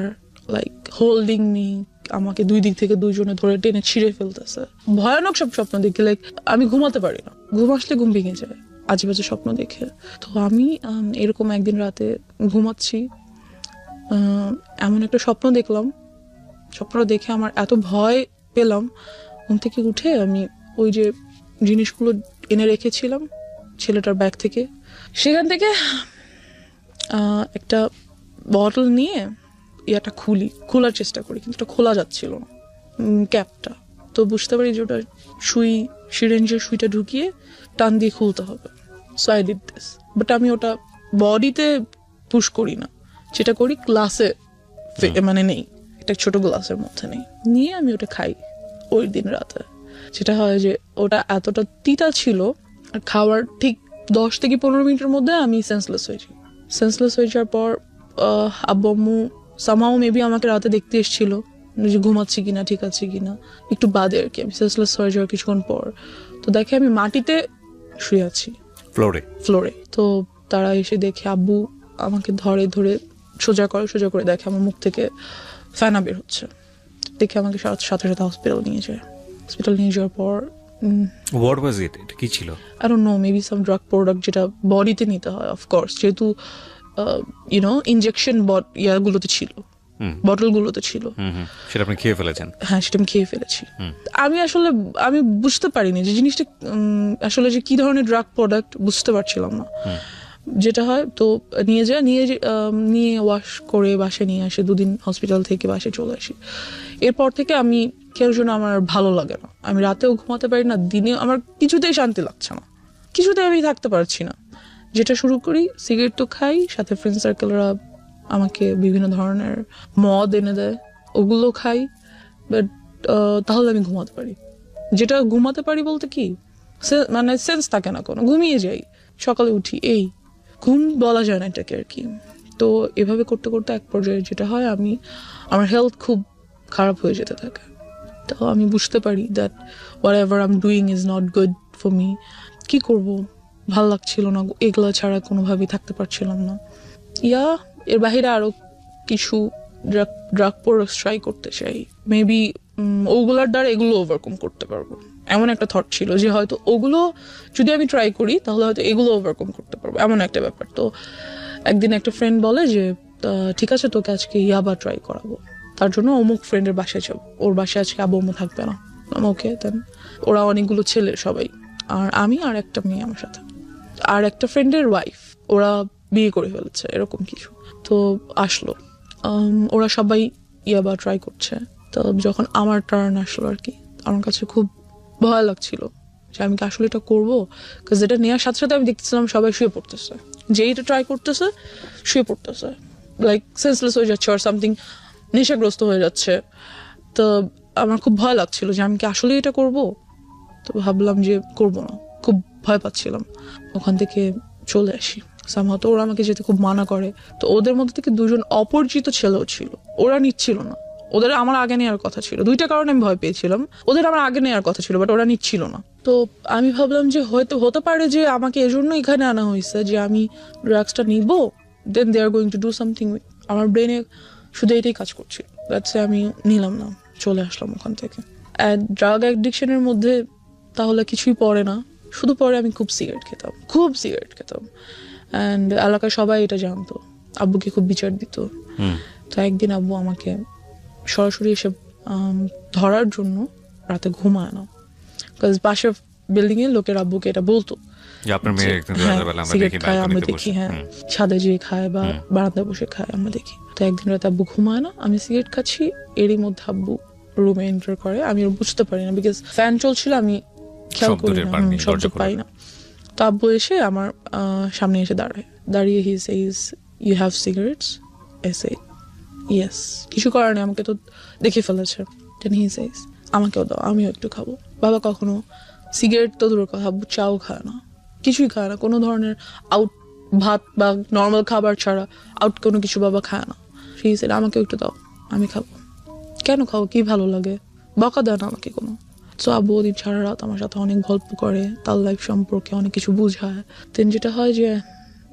like holding me, আমাকে দুই দিক থেকে দুইজনে ধরে টেনে ছিঁড়ে ফেলতেছে। ভয়ানক সব স্বপ্ন দেখি, লাইক আমি ঘুমাতে পারি না, ঘুম আসলে ঘুম ভেঙে যায় আজেবাজে স্বপ্ন দেখে। তো আমি এরকম একদিন রাতে ঘুমাচ্ছি, এমন একটা স্বপ্ন দেখলাম। স্বপ্নটা দেখে আমার এত ভয় পেলাম, ঘুম থেকে উঠে আমি ওই যে জিনিসগুলো এনে রেখেছিলাম ছেলেটার ব্যাগ থেকে, সেখান থেকে একটা বটল নিয়ে ইয়াটা খোলার চেষ্টা করি, কিন্তু এটা খোলা যাচ্ছিল না, ক্যাপটা। তো বুঝতে পারি যে ওটা সিরিঞ্জের সুইটা ঢুকিয়ে টান দিয়ে খুলতে হবে। So I did this, but আমি ওটা বডিতে পুশ করি না, যেটা করি গ্লাসে, মানে নেই, একটা ছোট গ্লাসের মধ্যে নেই, নিয়ে আমি ওটা খাই ওই দিন রাতে। যেটা হয় যে ওটা এতটা তিতা ছিল, আর খাওয়ার ঠিক 10 থেকে 15 মিনিটের মধ্যে আমি সেন্সলেস হয়ে যাওয়ার পর আব্বু আম্মু সামাও মেবি আমাকে রাতে দেখতে এসেছিল যে ঘুমাচ্ছি কিনা, ঠিক আছে কিনা, একটু বাদে আর কি। আমি সেন্সলেস হয়ে যাওয়ার কিছুক্ষণ পর তো দেখে আমি মাটিতে শুয়ে আছি, ফ্লোরে। তো তারা এসে দেখে, আব্বু আমাকে ধরে সোজা করে দেখে আমার মুখ থেকে ফেনা বের হচ্ছে। দেখে আমাকে সাথে হসপিটাল নিয়ে যাওয়ার পর হোয়াট ওয়াজ ইট? এটা কি ছিল? I don't know, maybe some drug product যেটা বডিতে নিতে হয়, of course, যেহেতু ইনজেকশন ইয়াগুলোতে ছিল, বটলগুলোতে ছিল। সেটা আপনি খেয়ে ফেলেছেন? হ্যাঁ, সেটা আমি খেয়ে ফেলেছি। আমি বুঝতে পারিনি যে জিনিসটা আসলে যে কি ধরনের ড্রাগ প্রোডাক্ট, বুঝতে পারছিলাম না। যেটা হয় তো নিয়ে ওয়াশ করে বাসায় নিয়ে আসি, 2 দিন হসপিটাল থেকে বাসায় চলে আসি। এরপর থেকে আমি কেউ জন্য আমার ভালো লাগে না, আমি রাতেও ঘুমাতে পারি না, দিনে আমার কিছুতেই শান্তি লাগছে না, কিছুতেই আমি থাকতে পারছি না। যেটা শুরু করি, সিগারেট তো খাই, সাথে ফ্রেন্ড সার্কেলরা আমাকে বিভিন্ন ধরনের মদ এনে দেয়, ওগুলো খাই, বাট তাহলে আমি ঘুমাতে পারি। যেটা ঘুমাতে পারি বলতে কি, মানে সেন্স থাকে না কোনো, ঘুমিয়ে যাই, সকালে উঠি, এই ঘুম বলা যায় না এটাকে আর কি। তো এভাবে করতে করতে এক পর্যায়ে যেটা হয়, আমার হেলথ খুব খারাপ হয়ে যেতে থাকে। তো আমি বুঝতে পারি that what ever I am doing is not good for me. কি করব, ভাল লাগছিল না, এগুলা ছাড়া কোনোভাবেই থাকতে পারছিলাম না। এর বাহিরে আরো কিছু ড্রাগ প্রোডাক্টস ট্রাই করতে চাই, মেবি ওগুলার দ্বারা এগুলো ওভারকাম করতে পারবো, এমন একটা থট ছিল যে হয়তো ওগুলো যদি আমি ট্রাই করি তাহলে হয়তো এগুলো ওভারকাম করতে পারবো, এমন একটা ব্যাপার। তো একদিন একটা ফ্রেন্ড বলে যে ঠিক আছে, তোকে আজকে ইয়াবা ট্রাই করাবো, তার জন্য অমুক ফ্রেন্ডের বাসায় যাবো, ওর বাসায় আজকে আব্বু আম্মু থাকবে না। ওকে, দেন ওরা অনেকগুলো ছেলে সবাই, আর আমি আর একটা মেয়ে আমার সাথে, আর একটা ফ্রেন্ডের ওয়াইফ, ওরা বিয়ে করে ফেলেছে, এরকম কিছু। তো আসলো, ওরা সবাই ইয়াবা ট্রাই করছে। তো যখন আমার টার্ন আসলো আর কি, আমার কাছে খুব ভয় লাগছিল যে আমি কি আসলে এটা করবো, কারণ এটা নেওয়ার সাথে সাথে আমি দেখতেছিলাম সবাই শুয়ে পড়তেছে, যে এটা ট্রাই করতেছে শুয়ে পড়তেছে, লাইক সেন্সলেস হয়ে যাচ্ছে আর সামথিং, নেশাগ্রস্ত হয়ে যাচ্ছে। তো আমার খুব ভয় লাগছিল যে আমি কি আসলে এটা করব। তো ভাবলাম যে করবো না, খুব ভয় পাচ্ছিলাম। ওখান থেকে চলে আসি সামহাও। ওরা আমাকে যেতে খুব মানা করে। তো ওদের মধ্যে থেকে 2জন অপরিচিত ছেলেও ছিল, ওরা নিচ্ছিল না, ওদের আমার আগে নেওয়ার কথা ছিল। 2টা কারণে আমি ভয় পেয়েছিলাম, ওদের আমার আগে নেওয়ার কথা ছিল, বাট ওরা নিচ্ছিল না। তো আমি ভাবলাম যে হয়তো হতে পারে যে আমাকে এজন্য এখানে আনা হয়েছে যে আমি ড্রাগসটা নিব, then they are going to do something. আমার ব্রেনে শুধু এটাই কাজ করছিল, দ্যাটস আমি নিলাম না, চলে আসলাম ওখান থেকে। ড্রাগ অ্যাডিকশনের মধ্যে তাহলে কিছুই পড়ে না, শুধু পরে আমি খুব সিগারেট খেতাম। অ্যান্ড এলাকায় সবাই এটা জানতো, আব্বুকে খুব বিচার দিত। তো একদিন আব্বু আমাকে সরাসরি এসে ধরার জন্য রাতে ঘুমায় না, বিকজ পাশের বিল্ডিং এর লোকের আব্বুকে এটা বলতো সিগারেট খায় আমরা দেখি, হ্যাঁ ছাদে যেয়ে খায় বা বারান্দায় বসে খায় আমরা দেখি। তো একদিন রাতে আব্বু ঘুমায় না, আমি সিগারেট খাচ্ছি, এরই মধ্যে আব্বু রুমে এন্টার করে। আমি বুঝতে পারি না, বিকজ ফ্যান চলছিল, আমি খেয়াল করি না, শব্দ পাই না। তো আব্বু এসে আমার সামনে এসে দাঁড়িয়ে he says, you have cigarettes? I say yes. কিছু করার নেই, আমাকে তো দেখে ফেলেছে। দেন হি সেইজ, আমাকেও দাও, আমিও একটু খাবো। বাবা কখনো সিগারেট তো দূরের কথা, আব্বু চাও খায় না, কিছুই খায় না, কোনো ধরনের আউট ভাত বা নর্মাল খাবার ছাড়া আউট কোনো কিছু বাবা খায় না। হি সেইড, আমাকেও একটু দাও, আমি খাবো। কেন খাও, কি ভালো লাগে? বকা দেয় না আমাকে কোনো। তো আব্বু ওদিন সারা রাত আমার সাথে অনেক গল্প করে, তার লাইফ সম্পর্কে অনেক কিছু বুঝায়। দেন যেটা হয় যে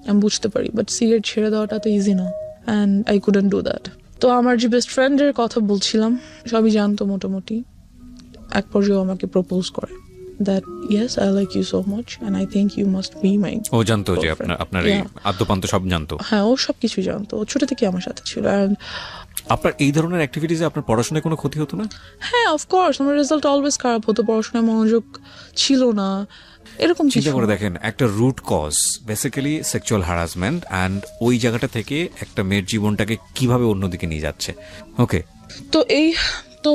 আমি বুঝতে পারি, বাট সিগারেট ছেড়ে দেওয়াটা তো ইজি না, and I couldn't do that. তো আমার যে বেস্ট ফ্রেন্ডের কথা বলছিলাম, সবই জানতো মোটামুটি। এক পর্যায়ে আমাকে প্রপোজ করে that yes, I like you so much and I think you must be my ও জানতো যে আপনার এই আদ্যপান্ত সব জানতো? হ্যাঁ, ও সব কিছু জানতো, ও ছোট থেকে আমার সাথে ছিল। আপনার এই ধরনের অ্যাক্টিভিটিজে আপনার পড়াশোনায় কোনো ক্ষতি হতো না? হ্যাঁ, অফকোর্স, আমার রেজাল্ট অলওয়েজ খারাপ হতো, পড়াশোনায় মনোযোগ ছিল না, এরকম চিন্তা করে দেখেন, একটা root cause basically sexual harassment, and ওই জায়গাটা থেকে একটা মেয়ের জীবনটাকে কিভাবে অন্যদিকে নিয়ে যাচ্ছে। ওকে, তো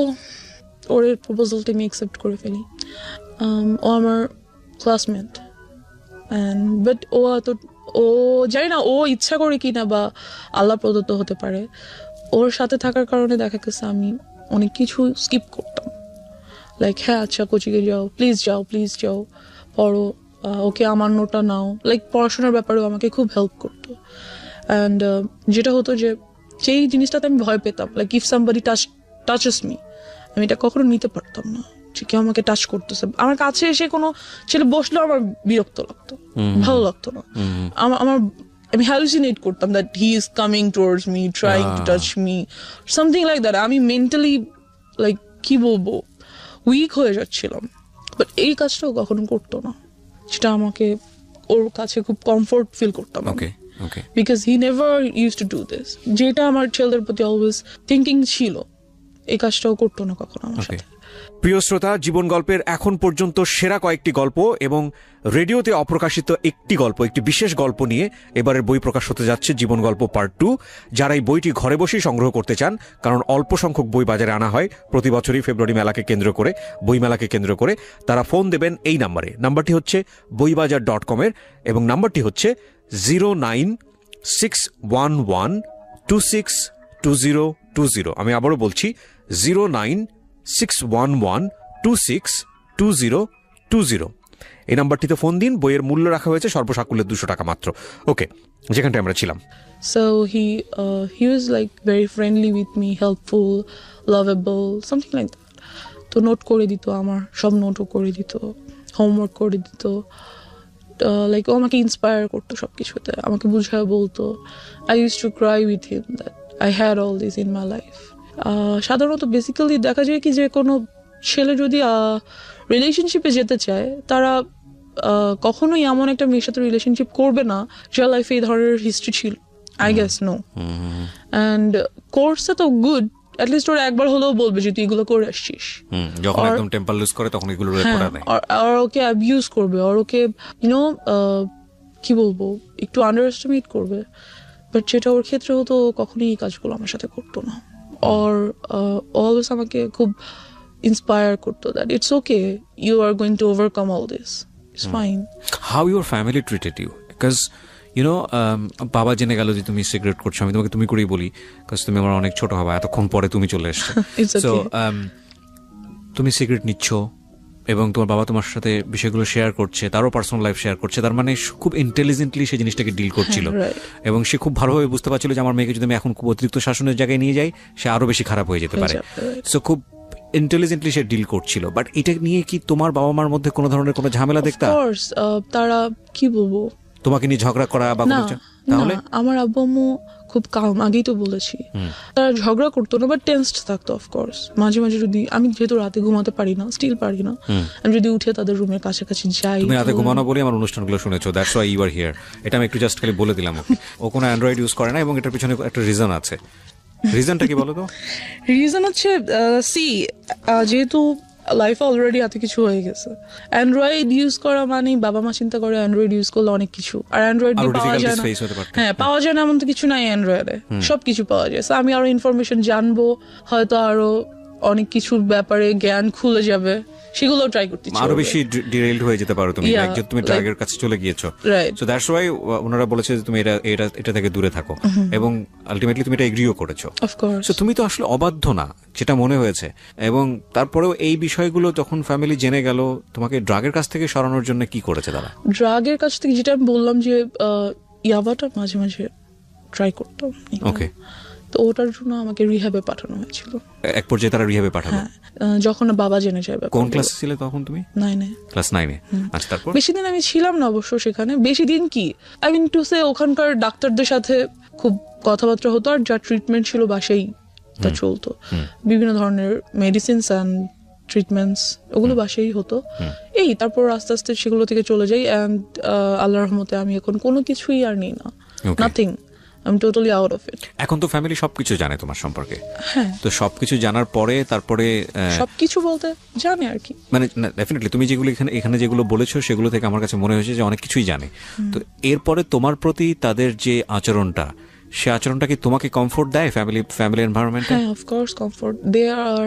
ওর প্রপোজালটা আমি অ্যাকসেপ্ট করে ফেলি। ও আমার ক্লাসমেট, বাট ও জানি না ও ইচ্ছা করে কিনা বা আল্লাহ প্রদত্ত হতে পারে, ওর সাথে থাকার কারণে দেখা গেছে আমি অনেক কিছু স্কিপ করতাম। লাইক হ্যাঁ আচ্ছা কোচিংয়ে যাও, প্লিজ যাও পড়ো, ওকে আমার নোটটা নাও, লাইক পড়াশোনার ব্যাপারেও আমাকে খুব হেল্প করতো। অ্যান্ড যেটা হতো যে যেই জিনিসটাতে আমি ভয় পেতাম, like if somebody touches me, আমি এটা কখনো নিতে পারতাম না যে কেউ আমাকে টাচ করতেছে। আমার কাছে এসে কোনো ছেলে বসলেও আমার বিরক্ত লাগতো, ভালো লাগতো না। আমি হ্যালুসিনেট করতাম that he is coming towards me, trying to touch me, something like that. আমি মেন্টালি লাইক কি বলবো, উইক হয়ে যাচ্ছিলাম বাট এই কাজটাও কখনো করতো না, যেটা আমাকে ওর কাছে খুব কমফোর্ট ফিল করতাম। Okay okay, because he never use to do this, যেটা আমার ছেলেদের প্রতি অলওয়েজ থিঙ্কিং ছিল, এই কাজটাও করতো না কখনো আমার সাথে। প্রিয় শ্রোতা, জীবন গল্পের এখন পর্যন্ত সেরা কয়েকটি গল্প এবং রেডিওতে অপ্রকাশিত একটি গল্প, একটি বিশেষ গল্প নিয়ে এবারের বই প্রকাশ হতে যাচ্ছে জীবন গল্প পার্ট 2। যারা এই বইটি ঘরে বসেই সংগ্রহ করতে চান, কারণ অল্প সংখ্যক বই বাজারে আনা হয় প্রতি বছরই ফেব্রুয়ারি মেলাকে কেন্দ্র করে, বইমেলাকে কেন্দ্র করে, তারা ফোন দেবেন এই নাম্বারে। নাম্বারটি হচ্ছে boibajar.com-এর এবং নাম্বারটি হচ্ছে 09611262020। আমি আবারও বলছি 09611262020। এই নাম্বারটিতে ফোন দিন। বইয়ের মূল্য রাখা হয়েছে সর্বসাকুল্যে 200 টাকা মাত্র। ওকে, যেখানটা আমরা ছিলাম। So he was like very friendly with me, helpful, lovable, something like that. তো নোট করে দিত, আমার সব নোটও করে দিত, হোমওয়ার্ক করে দিত, লাইক ও আমাকে ইন্সপায়ার করতো সব কিছুতে, আমাকে বুঝায় বলতো। I use to cry with him that I had all this in my life. সাধারণত বেসিক্যালি দেখা যায় কি, যে কোনো ছেলে যদি রিলেশনশিপে যেতে চায়, তারা কখনোই এমন একটা মেয়ের সাথে রিলেশনশিপ করবে না যার লাইফে এই ধরনের হিস্ট্রি ছিল। I guess no. অ্যান্ড কোর্সে তো গুড, অ্যাটলিস্ট ওরা একবার হলেও বলবে যে তুই এগুলো করে আসছিস। যখন একদম টেম্পার লুজ করে তখন এগুলো রেকর্ড দেয়, আর ওকে অ্যাবিউজ করবে, আর ওকে ইউনো কি বলবো, একটু আন্ডার এস্টিমেট করবে। বাট যেটা ওর ক্ষেত্রে হতো, কখনোই এই কাজগুলো আমার সাথে করতো না। আর অলওয়েজ আমাকে খুব ইন্সপায়ার করতো that it's okay, you are going to overcome all this, it's fine. How your family treated you? Because you know, বাবা জেনে গেল যে তুমি সিগারেট করছো, আমি তোমাকে তুমি করেই বলি, বিকজ তুমি আমার অনেক ছোট হবা, এতক্ষণ পরে তুমি চলে এসছো। সো তুমি সিগারেট নিচ্ছ এবং তোমার বাবা তোমার সাথে বিষয়গুলো শেয়ার করছে, তারও পার্সোনাল লাইফ শেয়ার করছে, তার মানে খুব ইন্টেলিজেন্টলি সেই জিনিসটাকে ডিল করছিল। এবং সে খুব ভালোভাবে বুঝতে পারছিল যে আমার মেয়েকে যদি আমি এখন খুব অতিরিক্ত শাসনের জায়গায় নিয়ে যাই, সে আরো বেশি খারাপ হয়ে যেতে পারে। সো খুব ইন্টেলিজেন্টলি সে ডিল করছিল। বাট এটা নিয়ে কি তোমার বাবা মার মধ্যে কোনো ধরনের কোনো ঝামেলা দেখতা? তারা কি বলবো, তোমাকে নিয়ে ঝগড়া করা বা তাহলে? আমার আব্বু আম্মু খুব কাম, আগেই তো বলেছি, তারা ঝগড়া করতো না, বাট টেন্সড থাকতো অফকোর্স। মাঝে মাঝে যদি আমি, যেহেতু রাতে ঘুমাতে পারি না, স্টিল পারি না, আমি যদি উঠে তাদের রুমের কাছাকাছি যাই। তুমি রাতে ঘুমানো বলে আমার অনুষ্ঠানগুলো শুনেছো, that's why you are here. এটা আমি একটু জাস্ট খালি বলে দিলাম। ও কোনো অ্যান্ড্রয়েড ইউজ করে না এবং এটার পিছনে একটা রিজন আছে। রিজনটা কি বলো তো? রিজন হচ্ছে যেহেতু লাইফে অলরেডি এত কিছু হয়ে গেছে, অ্যান্ড্রয়েড ইউজ করা মানে বাবা মা চিন্তা করে অ্যান্ড্রয়েড ইউজ করলে অনেক কিছু, আর অ্যান্ড্রয়েড পাওয়া যায় না। হ্যাঁ, পাওয়া যায় না এমন তো কিছু নাই অ্যান্ড্রয়েডে, সবকিছু পাওয়া যায়। আমি আরো ইনফরমেশন জানবো, হয়তো আরো অনেক কিছুর ব্যাপারে জ্ঞান খুলে যাবে, সেগুলো ট্রাই করতে চাই। আরো বেশি ডিরেইলড হয়ে যেতে পারো তুমি, লাইক তুমি ড্রাগের কাছে চলে গিয়েছো। সো দ্যাটস ওয়াই ওনারা বলেছে যে তুমি এটা থেকে দূরে থাকো, এবং আলটিমেটলি তুমি এটা এগ্রিও করেছো। Of course. সো তুমি তো আসলে অবাধ্য না, যেটা মনে হয়েছে। এবং তারপরেও এই বিষয়গুলো যখন ফ্যামিলি জেনে গেল, তোমাকে ড্রাগের কাছ থেকে সরানোর জন্য কি করেছে তারা? ড্রাগের কাছ থেকে, যেটা আমি বললাম যে ইয়াবাটা মাঝে মাঝে ট্রাই করতাম। ওকে। তো ওটার জন্য আমাকে রিহ্যাবে পাঠানো হয়েছিল। এক পর্যায়ে তারা রিহ্যাবে পাঠালো? যখন বাবা জেনে যাবে। কোন ক্লাসে ছিলে তখন তুমি? 9-এ। ক্লাস 9-এ। আচ্ছা, তারপর? বেশি দিন আমি ছিলাম না অবশ্য সেখানে। বেশি দিন কি, আই মিন টু সে, ওখানকার ডাক্তারদের সাথে খুব কথাবার্তা হতো, আর যা ট্রিটমেন্ট ছিল বাসাই তা চলতো। বিভিন্ন ধরনের মেডিসিনস অ্যান্ড ট্রিটমেন্টস, ওগুলো বাসাই হতো। এই তারপর আস্তে আস্তে সেগুলো থেকে চলে যাই। অ্যান্ড আল্লাহর রহমতে আমি এখন কোনো কিছুই আর নিই না, nothing. I'm totally out of it. এখন তো ফ্যামিলি সবকিছু জানে তোমার সম্পর্কে। হ্যাঁ। তো সবকিছু জানার পরে তারপরে সবকিছু বলতে জানে আর কি, মানে ডেফিনেটলি তুমি যেগুলো এখানে যেগুলো বলেছো সেগুলো থেকে আমার কাছে মনে হয়েছে যে অনেক কিছুই জানে। তো এরপরে তোমার প্রতি তাদের যে আচরণটা, সে আচরণটা কি তোমাকে কমফোর্ট দেয় ফ্যামিলি এনভায়রনমেন্টে? হ্যাঁ, of course comfort. They are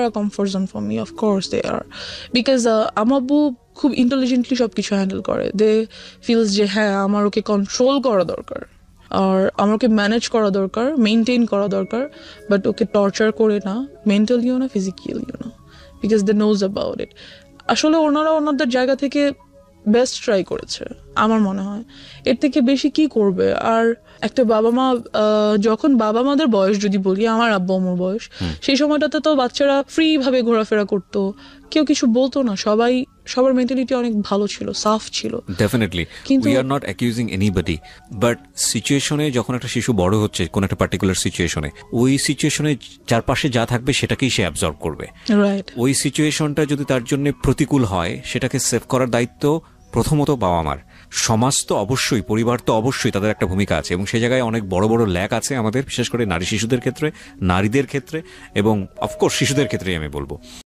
a comfort zone for me, of course they are. Because আমার আব্বু খুব ইন্টেলিজেন্টলি সবকিছু হ্যান্ডেল করে। দে ফিলস যে হ্যাঁ, আমার ওকে কন্ট্রোল করা দরকার, আর আমাকে ম্যানেজ করা দরকার, মেনটেন করা দরকার, বাট ওকে টর্চার করে না, মেন্টালিও না, ফিজিক্যালিও না, because they knows about it. আসলে ওনারা ওনাদের জায়গা থেকে বেস্ট ট্রাই করেছে। আমার মনে হয় এর থেকে বেশি কি করবে। আর একটা বাবা মা যখন বাবা মাদের বয়স যদি বলি, আমার আব্বু আম্মুর বয়স, সেই সময়টাতে তো বাচ্চারা ফ্রি ভাবে ঘোরাফেরা করতো, কেউ কিছু বলতো না, সবার মেন্টালিটি অনেক ভালো ছিল, সাফ ছিল। Definitely we are not accusing anybody, but সিচুয়েশনে যখন একটা শিশু বড় হচ্ছে কোন একটা পার্টিকুলার সিচুয়েশনে, ওই সিচুয়েশনে চারপাশে যা থাকবে সেটাকেই সে অ্যাবজর্ব করবে। রাইট। ওই সিচুয়েশনটা যদি তার জন্য প্রতিকূল হয়, সেটাকে সেভ করার দায়িত্ব প্রথমত বাবা মার। সমাজ তো অবশ্যই, পরিবার তো অবশ্যই, তাদের একটা ভূমিকা আছে, এবং সে জায়গায় অনেক বড় বড় ল্যাক আছে আমাদের, বিশেষ করে নারী শিশুদের ক্ষেত্রে, নারীদের ক্ষেত্রে, এবং অফকোর্স শিশুদের ক্ষেত্রেই আমি বলবো।